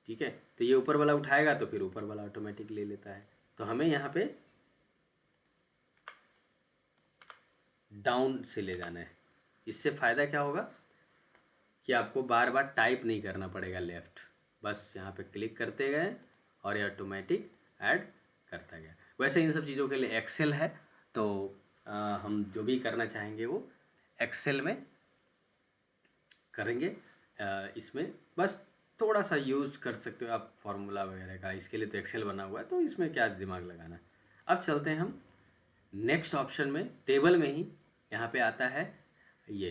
ठीक है, तो ये ऊपर वाला उठाएगा तो फिर ऊपर वाला ऑटोमेटिक ले लेता है। तो हमें यहाँ पे डाउन से ले जाना है। इससे फ़ायदा क्या होगा कि आपको बार बार टाइप नहीं करना पड़ेगा लेफ़्ट, बस यहाँ पे क्लिक करते गए और ये ऑटोमेटिक ऐड करता गया। वैसे इन सब चीज़ों के लिए एक्सेल है, तो हम जो भी करना चाहेंगे वो एक्सेल में करेंगे। इसमें बस थोड़ा सा यूज़ कर सकते हो आप फार्मूला वगैरह का, इसके लिए तो एक्सेल बना हुआ है, तो इसमें क्या दिमाग लगाना। अब चलते हैं हम नेक्स्ट ऑप्शन में, टेबल में ही, यहाँ पे आता है ये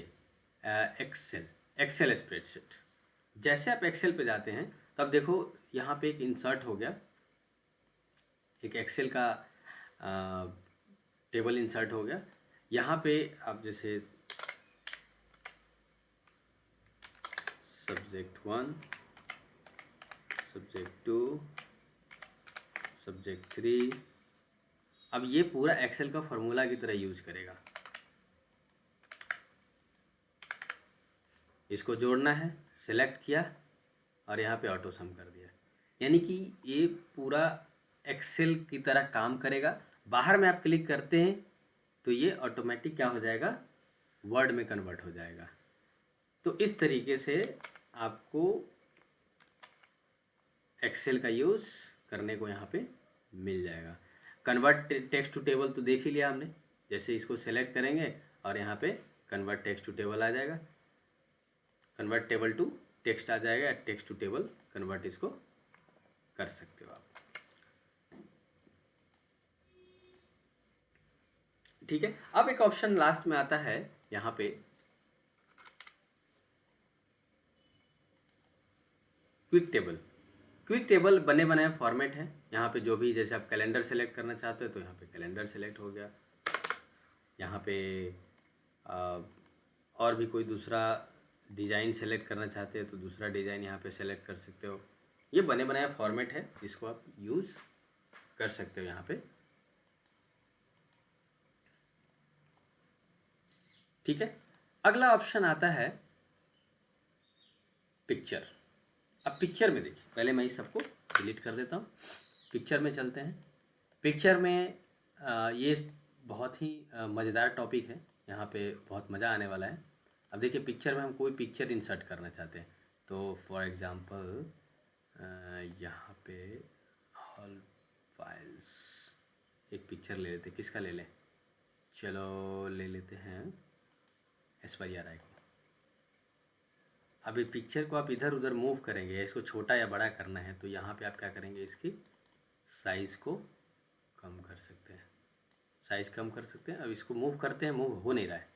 एक्सेल स्प्रेडशीट। जैसे आप एक्सेल पे जाते हैं तब देखो यहाँ पे एक इंसर्ट हो गया, एक एक्सेल का टेबल इंसर्ट हो गया। यहाँ पे आप जैसे सब्जेक्ट 1, सब्जेक्ट 2, सब्जेक्ट 3, अब ये पूरा एक्सेल का फॉर्मूला की तरह यूज करेगा। इसको जोड़ना है, सेलेक्ट किया और यहाँ पे ऑटो सम कर दिया, यानी कि ये पूरा एक्सेल की तरह काम करेगा। बाहर में आप क्लिक करते हैं तो ये ऑटोमेटिक क्या हो जाएगा, वर्ड में कन्वर्ट हो जाएगा। तो इस तरीके से आपको एक्सेल का यूज़ करने को यहाँ पे मिल जाएगा। कन्वर्ट टेक्स्ट टू टेबल तो देख ही लिया हमने, जैसे इसको सेलेक्ट करेंगे और यहाँ पे कन्वर्ट टेक्स्ट टू टेबल आ जाएगा, कन्वर्ट टेबल टू टेक्स्ट आ जाएगा, टेक्स्ट टू टेबल कन्वर्ट इसको कर सकते हो आप। ठीक है, अब एक ऑप्शन लास्ट में आता है यहाँ पे क्विक टेबल। क्विक टेबल बने बनाए फॉर्मेट है। यहाँ पे जो भी, जैसे आप कैलेंडर सेलेक्ट करना चाहते हो तो यहाँ पे कैलेंडर सेलेक्ट हो गया। यहाँ पे और भी कोई दूसरा डिज़ाइन सेलेक्ट करना चाहते हो तो दूसरा डिज़ाइन यहाँ पे सेलेक्ट कर सकते हो। ये बने बनाया फॉर्मेट है, इसको आप यूज़ कर सकते हो यहाँ पे। ठीक है, अगला ऑप्शन आता है पिक्चर। अब पिक्चर में देखिए, पहले मैं इस सबको डिलीट कर देता हूँ, पिक्चर में चलते हैं। पिक्चर में ये बहुत ही मज़ेदार टॉपिक है, यहाँ पे बहुत मज़ा आने वाला है। अब देखिए, पिक्चर में हम कोई पिक्चर इंसर्ट करना चाहते हैं तो फॉर एग्ज़ाम्पल यहाँ पे ऑल फाइल्स एक पिक्चर ले लेते हैं। किसका ले लें, चलो ले लेते हैं ऐश्वर्या राय को। अब ये पिक्चर को आप इधर उधर मूव करेंगे, इसको छोटा या बड़ा करना है तो यहाँ पे आप क्या करेंगे, इसकी साइज़ को कम कर सकते हैं, साइज़ कम कर सकते हैं। अब इसको मूव करते हैं, मूव हो नहीं रहा है,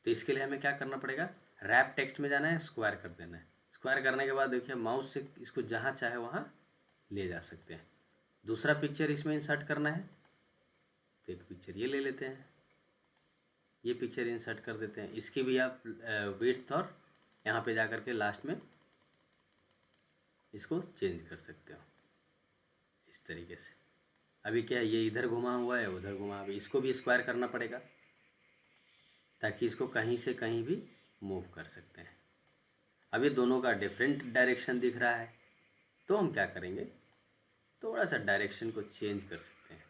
तो इसके लिए हमें क्या करना पड़ेगा, रैप टेक्स्ट में जाना है, स्क्वायर कर देना है। स्क्वायर करने के बाद देखिए माउस से इसको जहाँ चाहे वहाँ ले जा सकते हैं। दूसरा पिक्चर इसमें इंसर्ट करना है तो एक पिक्चर ये ले लेते हैं, ये पिक्चर इंसर्ट कर देते हैं। इसकी भी आप विड्थ और यहाँ पे जा कर के लास्ट में इसको चेंज कर सकते हो इस तरीके से। अभी क्या ये इधर घुमा हुआ है, उधर घुमा, अभी इसको भी स्क्वायर करना पड़ेगा ताकि इसको कहीं से कहीं भी मूव कर सकते हैं। अब ये दोनों का डिफरेंट डायरेक्शन दिख रहा है तो हम क्या करेंगे, थोड़ा सा डायरेक्शन को चेंज कर सकते हैं।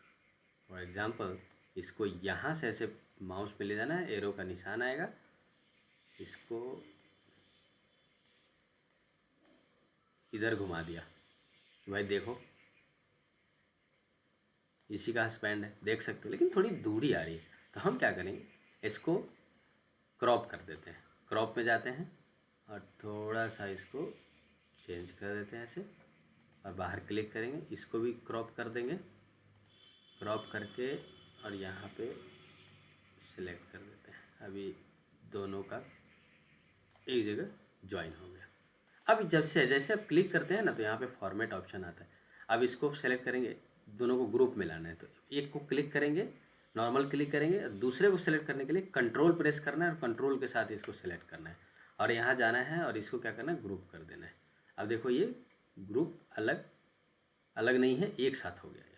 फॉर एग्जांपल इसको यहाँ से ऐसे माउस पे ले जाना है, एरो का निशान आएगा, इसको इधर घुमा दिया। भाई देखो इसी का स्पैन है, देख सकते हो, लेकिन थोड़ी दूरी आ रही है तो हम क्या करेंगे, इसको क्रॉप कर देते हैं। क्रॉप में जाते हैं और थोड़ा सा इसको चेंज कर देते हैं ऐसे, और बाहर क्लिक करेंगे, इसको भी क्रॉप कर देंगे, क्रॉप करके और यहाँ पे सिलेक्ट कर देते हैं। अभी दोनों का एक जगह ज्वाइन हो गया। अब जब से जैसे आप क्लिक करते हैं ना तो यहाँ पे फॉर्मेट ऑप्शन आता है। अब इसको सेलेक्ट करेंगे, दोनों को ग्रुप में लाना है तो एक को क्लिक करेंगे, नॉर्मल क्लिक करेंगे, दूसरे को सेलेक्ट करने के लिए कंट्रोल प्रेस करना है और कंट्रोल के साथ इसको सेलेक्ट करना है और यहाँ जाना है और इसको क्या करना है, ग्रुप कर देना है। अब देखो ये ग्रुप अलग अलग नहीं है, एक साथ हो गया है।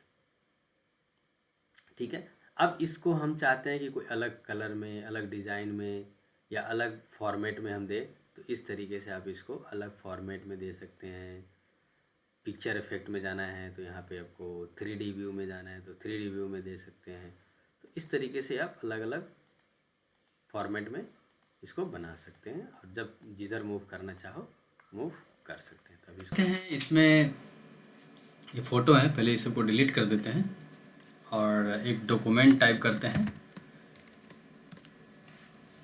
ठीक है, अब इसको हम चाहते हैं कि कोई अलग कलर में, अलग डिज़ाइन में या अलग फॉर्मेट में हम दें तो इस तरीके से आप इसको अलग फॉर्मेट में दे सकते हैं। पिक्चर इफेक्ट में जाना है तो यहाँ पे आपको 3D व्यू में जाना है तो 3D व्यू में दे सकते हैं। तो इस तरीके से आप अलग अलग फॉर्मेट में इसको बना सकते हैं और जब जिधर मूव करना चाहो मूव कर सकते हैं। तब इसको इसमें ये फ़ोटो है, पहले इसे को डिलीट कर देते हैं और एक डॉक्यूमेंट टाइप करते हैं।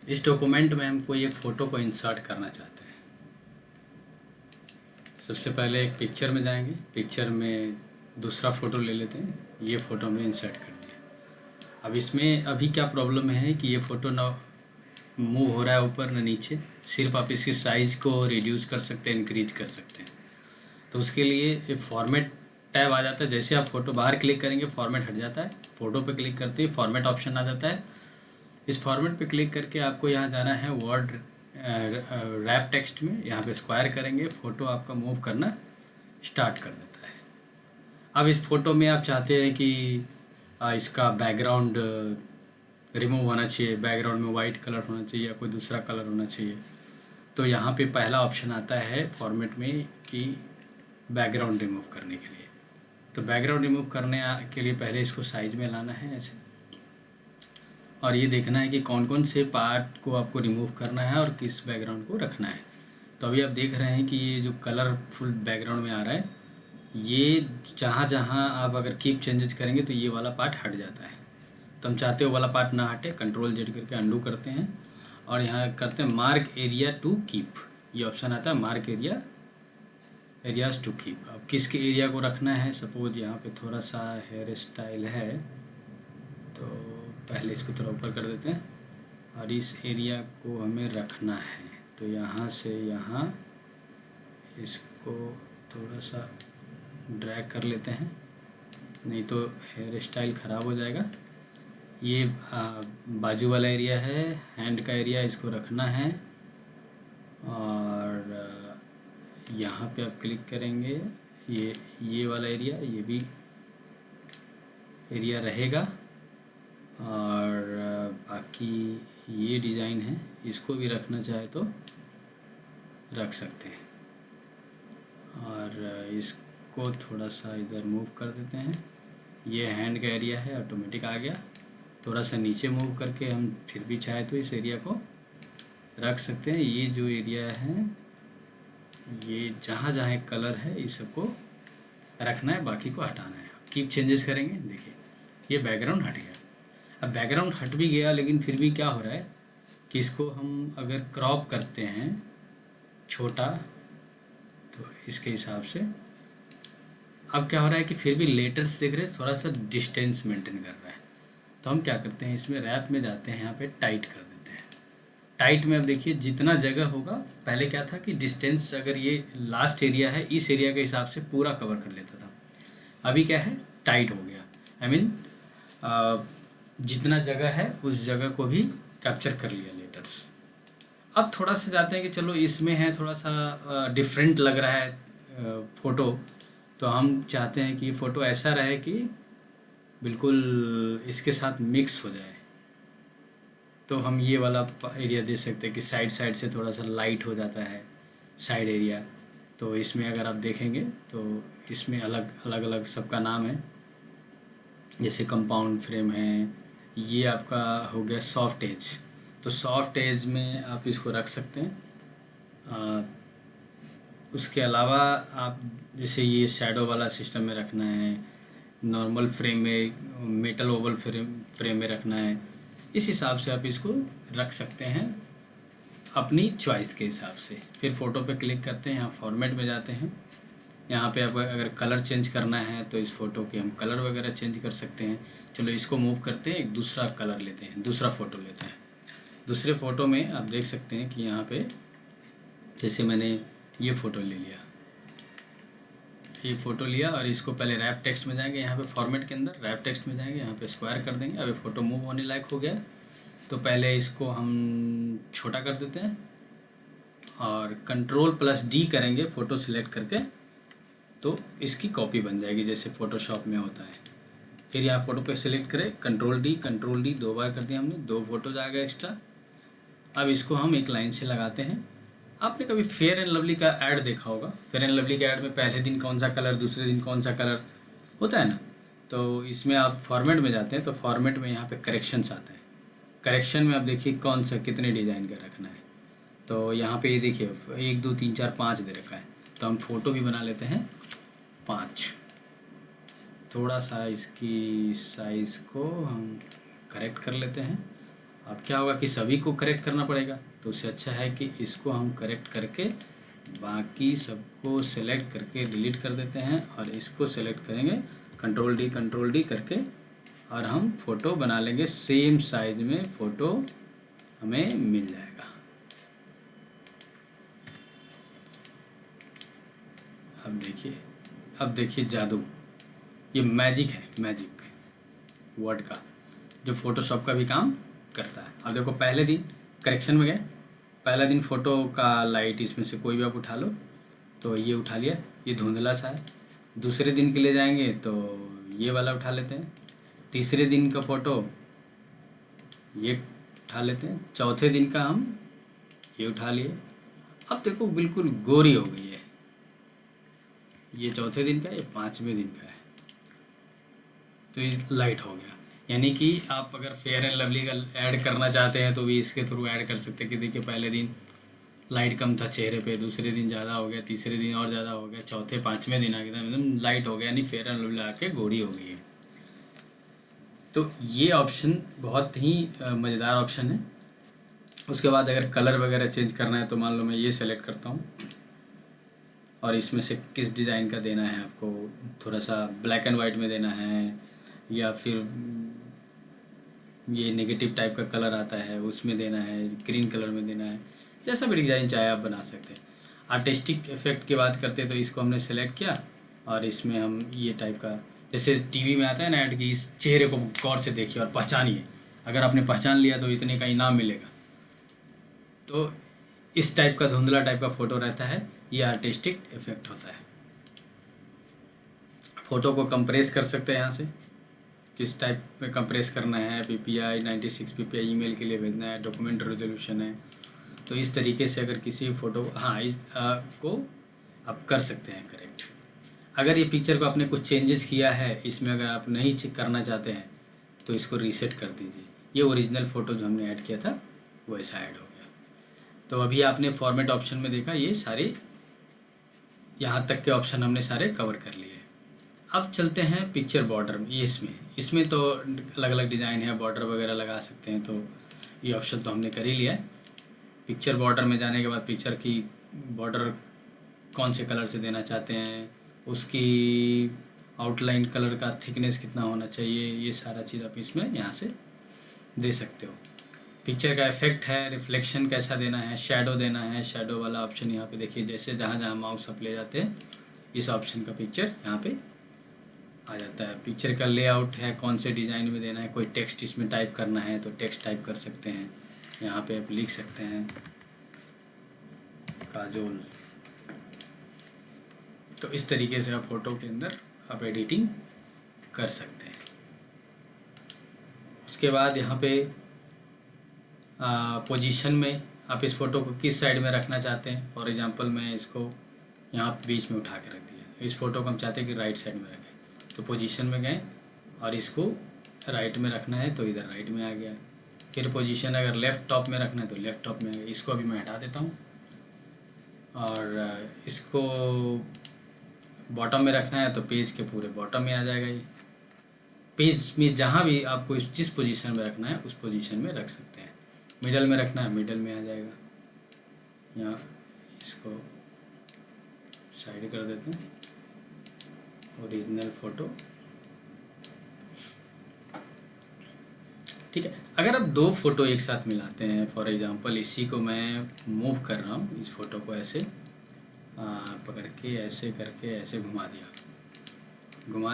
इस डॉक्यूमेंट में हम कोई एक फ़ोटो को इंसर्ट करना चाहते हैं। सबसे पहले एक पिक्चर में जाएंगे, पिक्चर में दूसरा फ़ोटो ले लेते हैं, ये फ़ोटो हमने इंसर्ट कर दिया। अब इसमें अभी क्या प्रॉब्लम है कि ये फ़ोटो ना मूव हो रहा है ऊपर न नीचे, सिर्फ आप इसकी साइज़ को रिड्यूस कर सकते हैं, इंक्रीज कर सकते हैं। तो उसके लिए एक फॉर्मेट टैब आ जाता है। जैसे आप फ़ोटो बाहर क्लिक करेंगे फॉर्मेट हट जाता है, फ़ोटो पे क्लिक करते ही फॉर्मेट ऑप्शन आ जाता है। इस फॉर्मेट पे क्लिक करके आपको यहाँ जाना है वर्ड रैप टेक्स्ट में, यहाँ पे स्क्वायर करेंगे, फ़ोटो आपका मूव करना स्टार्ट कर देता है। अब इस फ़ोटो में आप चाहते हैं कि इसका बैकग्राउंड रिमूव होना चाहिए, बैकग्राउंड में वाइट कलर होना चाहिए या कोई दूसरा कलर होना चाहिए, तो यहाँ पे पहला ऑप्शन आता है फॉर्मेट में कि बैकग्राउंड रिमूव करने के लिए। तो बैकग्राउंड रिमूव करने के लिए पहले इसको साइज में लाना है ऐसे, और ये देखना है कि कौन कौन से पार्ट को आपको रिमूव करना है और किस बैकग्राउंड को रखना है। तो अभी आप देख रहे हैं कि ये जो कलरफुल बैकग्राउंड में आ रहा है, ये जहाँ जहाँ आप अगर कीप चेंजेस करेंगे तो ये वाला पार्ट हट जाता है। तो हम चाहते हो वाला पार्ट ना हटे, कंट्रोल जेड करके अंडू करते हैं और यहाँ करते हैं मार्क एरिया टू कीप, ये ऑप्शन आता है मार्क एरियाज टू कीप। अब किसके एरिया को रखना है, सपोज यहाँ पे थोड़ा सा हेयर स्टाइल है तो पहले इसको थोड़ा ऊपर कर देते हैं और इस एरिया को हमें रखना है। तो यहाँ से यहाँ इसको थोड़ा सा ड्रैग कर लेते हैं, नहीं तो हेयर स्टाइल ख़राब हो जाएगा। ये बाजू वाला एरिया है, हैंड का एरिया, इसको रखना है। और यहाँ पे आप क्लिक करेंगे, ये वाला एरिया, ये भी एरिया रहेगा। और बाकी ये डिज़ाइन है, इसको भी रखना चाहे तो रख सकते हैं। और इसको थोड़ा सा इधर मूव कर देते हैं। ये हैंड का एरिया है, ऑटोमेटिक आ गया। थोड़ा सा नीचे मूव करके हम फिर भी चाहे तो इस एरिया को रख सकते हैं। ये जो एरिया है, ये जहाँ जहाँ एक कलर है इस सबको रखना है, बाकी को हटाना है। कीप चेंजेस करेंगे, देखिए ये बैकग्राउंड हट गया। अब बैकग्राउंड हट भी गया, लेकिन फिर भी क्या हो रहा है कि इसको हम अगर क्रॉप करते हैं छोटा, तो इसके हिसाब से अब क्या हो रहा है कि फिर भी लेटर्स देख रहे हैं, थोड़ा सा डिस्टेंस मेंटेन कर रहा है। तो हम क्या करते हैं, इसमें रैप में जाते हैं, यहाँ पे टाइट कर देते हैं। टाइट में अब देखिए जितना जगह होगा, पहले क्या था कि डिस्टेंस अगर ये लास्ट एरिया है, इस एरिया के हिसाब से पूरा कवर कर लेता था। अभी क्या है, टाइट हो गया, आई मीन जितना जगह है उस जगह को भी कैप्चर कर लिया लेटर्स। अब थोड़ा सा जाते हैं कि चलो इसमें है थोड़ा सा डिफरेंट लग रहा है फ़ोटो, तो हम चाहते हैं कि फ़ोटो ऐसा रहे कि बिल्कुल इसके साथ मिक्स हो जाए। तो हम ये वाला एरिया दे सकते हैं कि साइड साइड से थोड़ा सा लाइट हो जाता है साइड एरिया। तो इसमें अगर आप देखेंगे तो इसमें अलग अलग सबका नाम है, जैसे कंपाउंड फ्रेम है, ये आपका हो गया सॉफ्ट एज। तो सॉफ्ट एज में आप इसको रख सकते हैं। उसके अलावा आप जैसे ये शैडो वाला सिस्टम में रखना है, नॉर्मल फ्रेम में, मेटल ओवल फ्रेम में रखना है, इस हिसाब से आप इसको रख सकते हैं अपनी चॉइस के हिसाब से। फिर फ़ोटो पे क्लिक करते हैं, यहाँ फॉर्मेट में जाते हैं। यहाँ पे आप अगर कलर चेंज करना है तो इस फ़ोटो के हम कलर वगैरह चेंज कर सकते हैं। चलो इसको मूव करते हैं, एक दूसरा कलर लेते हैं, दूसरा फ़ोटो लेते हैं। दूसरे फ़ोटो में आप देख सकते हैं कि यहाँ पे जैसे मैंने ये फ़ोटो ले लिया, एक फ़ोटो लिया और इसको पहले रैप टेक्स्ट में जाएंगे, यहाँ पे फॉर्मेट के अंदर रैप टेक्स्ट में जाएंगे, यहाँ पे स्क्वायर कर देंगे। अब फ़ोटो मूव होने लायक हो गया, तो पहले इसको हम छोटा कर देते हैं और कंट्रोल+D करेंगे फ़ोटो सिलेक्ट करके, तो इसकी कॉपी बन जाएगी जैसे फ़ोटोशॉप में होता है। फिर यहाँ फ़ोटो पे सिलेक्ट करें, कंट्रोल डी 2 बार कर दिया हमने, 2 फोटोज आ गए एक्स्ट्रा। अब इसको हम एक लाइन से लगाते हैं। आपने कभी फेयर एंड लवली का ऐड देखा होगा, फेयर एंड लवली के ऐड में पहले दिन कौन सा कलर, दूसरे दिन कौन सा कलर होता है ना। तो इसमें आप फॉर्मेट में जाते हैं, तो फॉर्मेट में यहाँ पे करेक्शंस आता है। करेक्शन में आप देखिए कौन सा कितने डिज़ाइन का रखना है। तो यहाँ पे ये देखिए 1 2 3 4 5 दे रखा है, तो हम फ़ोटो भी बना लेते हैं 5। थोड़ा सा इसकी साइज़ को हम करेक्ट कर लेते हैं। अब क्या होगा कि सभी को करेक्ट करना पड़ेगा, तो उससे अच्छा है कि इसको हम करेक्ट करके बाकी सबको सेलेक्ट करके डिलीट कर देते हैं और इसको सेलेक्ट करेंगे कंट्रोल डी करके, और हम फ़ोटो बना लेंगे सेम साइज में फ़ोटो हमें मिल जाएगा। अब देखिए जादू, ये मैजिक है, मैजिक वर्ड का, जो फ़ोटोशॉप का भी काम करता है। अब देखो पहले दिन करेक्शन में गए, पहला दिन फ़ोटो का लाइट इसमें से कोई भी आप उठा लो, तो ये उठा लिया, ये धुंधला सा है। दूसरे दिन के लिए जाएंगे तो ये वाला उठा लेते हैं। तीसरे दिन का फ़ोटो ये उठा लेते हैं। चौथे दिन का हम ये उठा लिए। अब देखो बिल्कुल गोरी हो गई है। ये चौथे दिन का, ये पाँचवें दिन का है, तो ये लाइट हो गया। यानी कि आप अगर फेयर एंड लवली का ऐड करना चाहते हैं तो भी इसके थ्रू ऐड कर सकते हैं कि देखिए पहले दिन लाइट कम था चेहरे पे, दूसरे दिन ज़्यादा हो गया, तीसरे दिन और ज़्यादा हो गया, चौथे पाँचवें दिन आ गया एकदम लाइट हो गया, यानी फेयर एंड लवली आके गोरी हो गई है। तो ये ऑप्शन बहुत ही मज़ेदार ऑप्शन है। उसके बाद अगर कलर वगैरह चेंज करना है तो मान लो मैं ये सेलेक्ट करता हूँ और इसमें से किस डिज़ाइन का देना है आपको, थोड़ा सा ब्लैक एंड वाइट में देना है या फिर ये नेगेटिव टाइप का कलर आता है उसमें देना है, ग्रीन कलर में देना है, जैसा भी डिज़ाइन चाहे आप बना सकते हैं। आर्टिस्टिक इफेक्ट की बात करते हैं तो इसको हमने सेलेक्ट किया और इसमें हम ये टाइप का, जैसे टीवी में आता है ना ऐड कि इस चेहरे को गौर से देखिए और पहचानिए, अगर आपने पहचान लिया तो इतने का इनाम मिलेगा। तो इस टाइप का धुंधला टाइप का फ़ोटो रहता है, ये आर्टिस्टिक इफेक्ट होता है। फ़ोटो को कंप्रेस कर सकते हैं यहाँ से, किस टाइप में कंप्रेस करना है, PPI 96 PPI ईमेल के लिए भेजना है, डॉक्यूमेंट रेजोल्यूशन है। तो इस तरीके से अगर किसी फ़ोटो इस को आप कर सकते हैं करेक्ट। अगर ये पिक्चर को आपने कुछ चेंजेस किया है इसमें, अगर आप नहीं चेक करना चाहते हैं तो इसको रीसेट कर दीजिए। ये ओरिजिनल फ़ोटो जो हमने ऐड किया था वैसा ऐड हो गया। तो अभी आपने फॉर्मेट ऑप्शन में देखा, ये सारे यहाँ तक के ऑप्शन हमने सारे कवर कर लिए। अब चलते हैं पिक्चर बॉर्डर में। ये इसमें तो अलग अलग डिज़ाइन है, बॉर्डर वगैरह लगा सकते हैं, तो ये ऑप्शन तो हमने कर ही लिया है। पिक्चर बॉर्डर में जाने के बाद पिक्चर की बॉर्डर कौन से कलर से देना चाहते हैं, उसकी आउटलाइन कलर का थिकनेस कितना होना चाहिए, ये सारा चीज़ आप इसमें यहाँ से दे सकते हो। पिक्चर का इफेक्ट है, रिफ्लेक्शन कैसा देना है, शैडो देना है, शैडो वाला ऑप्शन यहाँ पे देखिए, जैसे जहाँ जहाँ माउस आप ले जाते हैं इस ऑप्शन का पिक्चर यहाँ पे आ जाता है। पिक्चर का लेआउट है, कौन से डिज़ाइन में देना है, कोई टेक्स्ट इसमें टाइप करना है तो टेक्स्ट टाइप कर सकते हैं, यहाँ पे आप लिख सकते हैं काजोल। तो इस तरीके से आप फ़ोटो के अंदर आप एडिटिंग कर सकते हैं। उसके बाद यहाँ पे पोजीशन में आप इस फ़ोटो को किस साइड में रखना चाहते हैं। फॉर एग्जांपल मैं इसको यहाँ बीच में उठा के रख दिया, इस फ़ोटो को हम चाहते हैं कि राइट साइड में रखें, तो पोजीशन में गए और इसको राइट में रखना है तो इधर राइट में आ गया। फिर पोजीशन अगर लेफ़्ट टॉप में रखना है तो लेफ़्ट टॉप में आ गया। इसको अभी मैं हटा देता हूँ और इसको बॉटम में रखना है तो पेज के पूरे बॉटम में आ जाएगा। ये पेज में जहाँ भी आपको जिस पोजीशन में रखना है उस पोजीशन में रख सकते हैं। मिडल में रखना है मिडल में आ जाएगा। यहाँ इसको साइड कर देते हैं, ओरिजिनल फ़ोटो। ठीक है, अगर आप दो फ़ोटो एक साथ मिलाते हैं, फॉर एग्जांपल इसी को मैं मूव कर रहा हूँ, इस फ़ोटो को ऐसे पकड़ के ऐसे करके ऐसे घुमा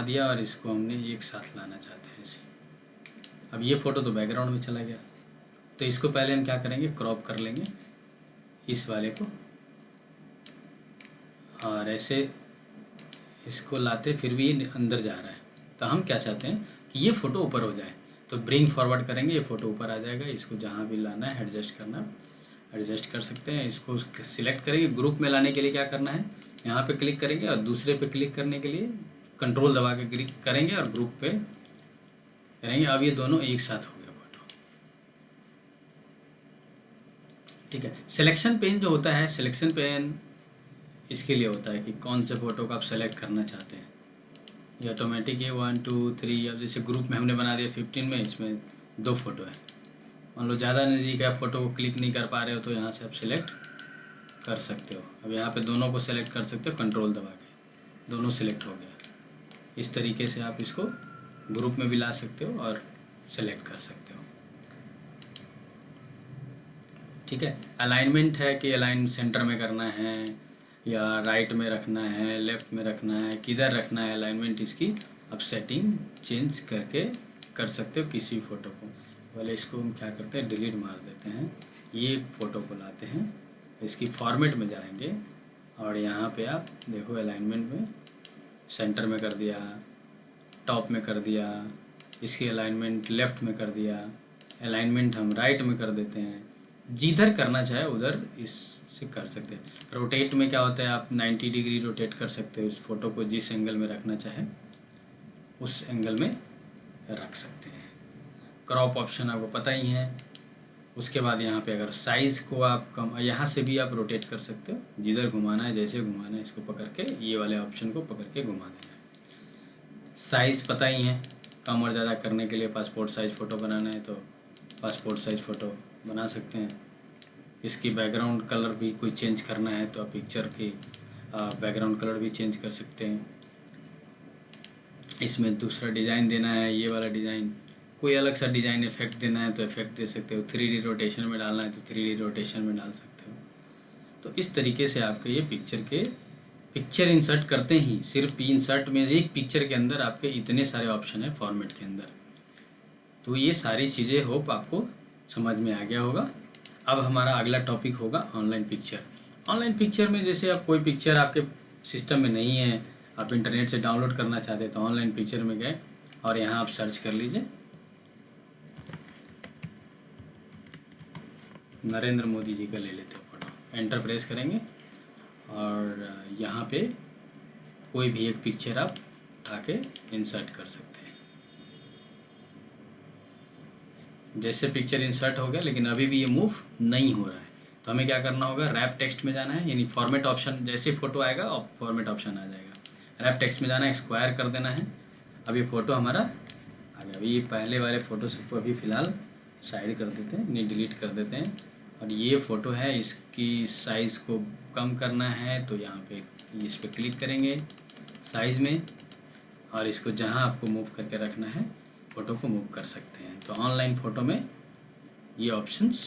दिया और इसको हमने एक साथ लाना चाहते हैं ऐसे। अब ये फ़ोटो तो बैकग्राउंड में चला गया, तो इसको पहले हम क्या करेंगे, क्रॉप कर लेंगे इस वाले को और ऐसे इसको लाते, फिर भी ये अंदर जा रहा है। तो हम क्या चाहते हैं कि ये फ़ोटो ऊपर हो जाए, तो ब्रिंग फॉरवर्ड करेंगे, ये फ़ोटो ऊपर आ जाएगा। इसको जहाँ भी लाना है एडजस्ट करना, एडजस्ट कर सकते हैं। इसको सिलेक्ट करेंगे, ग्रुप में लाने के लिए क्या करना है, यहाँ पे क्लिक करेंगे और दूसरे पे क्लिक करने के लिए कंट्रोल दबा के क्लिक करेंगे और ग्रुप पे करेंगे। अब ये दोनों एक साथ हो गया फ़ोटो। ठीक है, सिलेक्शन पेन जो होता है, सिलेक्शन पेन इसके लिए होता है कि कौन से फ़ोटो को आप सेलेक्ट करना चाहते हैं। ये ऑटोमेटिक है 1 2 3। अब जैसे ग्रुप में हमने बना दिया 15 में, इसमें 2 फ़ोटो है। मान लो ज़्यादा नज़दीक है, फ़ोटो को क्लिक नहीं कर पा रहे हो तो यहाँ से आप सिलेक्ट कर सकते हो। अब यहाँ पे दोनों को सिलेक्ट कर सकते हो कंट्रोल दबा के, दोनों सिलेक्ट हो गया। इस तरीके से आप इसको ग्रुप में भी ला सकते हो और सेलेक्ट कर सकते हो। ठीक है। अलाइनमेंट है कि अलाइन सेंटर में करना है या राइट में रखना है, लेफ्ट में रखना है, किधर रखना है अलाइनमेंट, इसकी आप सेटिंग चेंज करके कर सकते हो किसी फ़ोटो को। पहले इसको हम क्या करते हैं, डिलीट मार देते हैं। ये फ़ोटो को लाते हैं, इसकी फॉर्मेट में जाएंगे और यहाँ पे आप देखो अलाइनमेंट में सेंटर में कर दिया, टॉप में कर दिया, इसकी अलाइनमेंट लेफ़्ट में कर दिया, अलाइनमेंट हम राइट में कर देते हैं। जिधर करना चाहे उधर इससे कर सकते हैं। रोटेट में क्या होता है, आप 90 डिग्री रोटेट कर सकते हो इस फ़ोटो को, जिस एंगल में रखना चाहे उस एंगल में रख सकते हैं। क्रॉप ऑप्शन आपको पता ही है। उसके बाद यहाँ पे अगर साइज़ को आप कम, यहाँ से भी आप रोटेट कर सकते हो, जिधर घुमाना है जैसे घुमाना है, इसको पकड़ के ये वाले ऑप्शन को पकड़ के घुमा देना है। साइज़ पता ही है, कम और ज़्यादा करने के लिए पासपोर्ट साइज़ फ़ोटो बनाना है तो पासपोर्ट साइज़ फ़ोटो बना सकते हैं। इसकी बैकग्राउंड कलर भी कोई चेंज करना है तो आप पिक्चर की बैकग्राउंड कलर भी चेंज कर सकते हैं। इसमें दूसरा डिज़ाइन देना है, ये वाला डिज़ाइन, कोई अलग सा डिज़ाइन इफेक्ट देना है तो इफेक्ट दे सकते हो। 3D रोटेशन में डालना है तो 3D रोटेशन में डाल सकते हो। तो इस तरीके से आपके ये पिक्चर इंसर्ट करते ही सिर्फ इंसर्ट में एक पिक्चर के अंदर आपके इतने सारे ऑप्शन है फॉर्मेट के अंदर। तो ये सारी चीज़ें होप आपको समझ में आ गया होगा। अब हमारा अगला टॉपिक होगा ऑनलाइन पिक्चर। ऑनलाइन पिक्चर में जैसे आप कोई पिक्चर आपके सिस्टम में नहीं है, आप इंटरनेट से डाउनलोड करना चाहते हैं तो ऑनलाइन पिक्चर में गए और यहाँ आप सर्च कर लीजिए नरेंद्र मोदी जी का ले लेते हो फोटो, एंटर प्रेस करेंगे और यहाँ पे कोई भी एक पिक्चर आप उठा के इंसर्ट कर सकते हैं। जैसे पिक्चर इंसर्ट हो गया, लेकिन अभी भी ये मूव नहीं हो रहा है तो हमें क्या करना होगा, रैप टेक्स्ट में जाना है, यानी फॉर्मेट ऑप्शन, जैसे फ़ोटो आएगा और फॉर्मेट ऑप्शन आ जाएगा। रैप टेक्स्ट में जाना है, स्क्वायर कर देना है। अब ये फ़ोटो हमारा आ गया। अभी ये पहले वाले फ़ोटो सबको अभी फ़िलहाल साइड कर देते हैं, नहीं डिलीट कर देते हैं। और ये फ़ोटो है, इसकी साइज़ को कम करना है तो यहाँ पे इस पर क्लिक करेंगे साइज़ में, और इसको जहाँ आपको मूव करके रखना है फ़ोटो को मूव कर सकते हैं। तो ऑनलाइन फ़ोटो में ये ऑप्शंस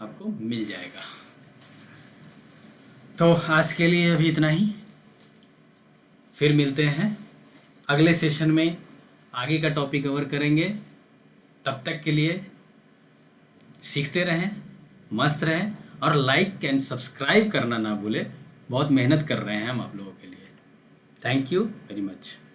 आपको मिल जाएगा। तो आज के लिए अभी इतना ही, फिर मिलते हैं अगले सेशन में, आगे का टॉपिक कवर करेंगे। तब तक के लिए सीखते रहें, मस्त रहें और लाइक एंड सब्सक्राइब करना ना भूलें। बहुत मेहनत कर रहे हैं हम आप लोगों के लिए। Thank you very much.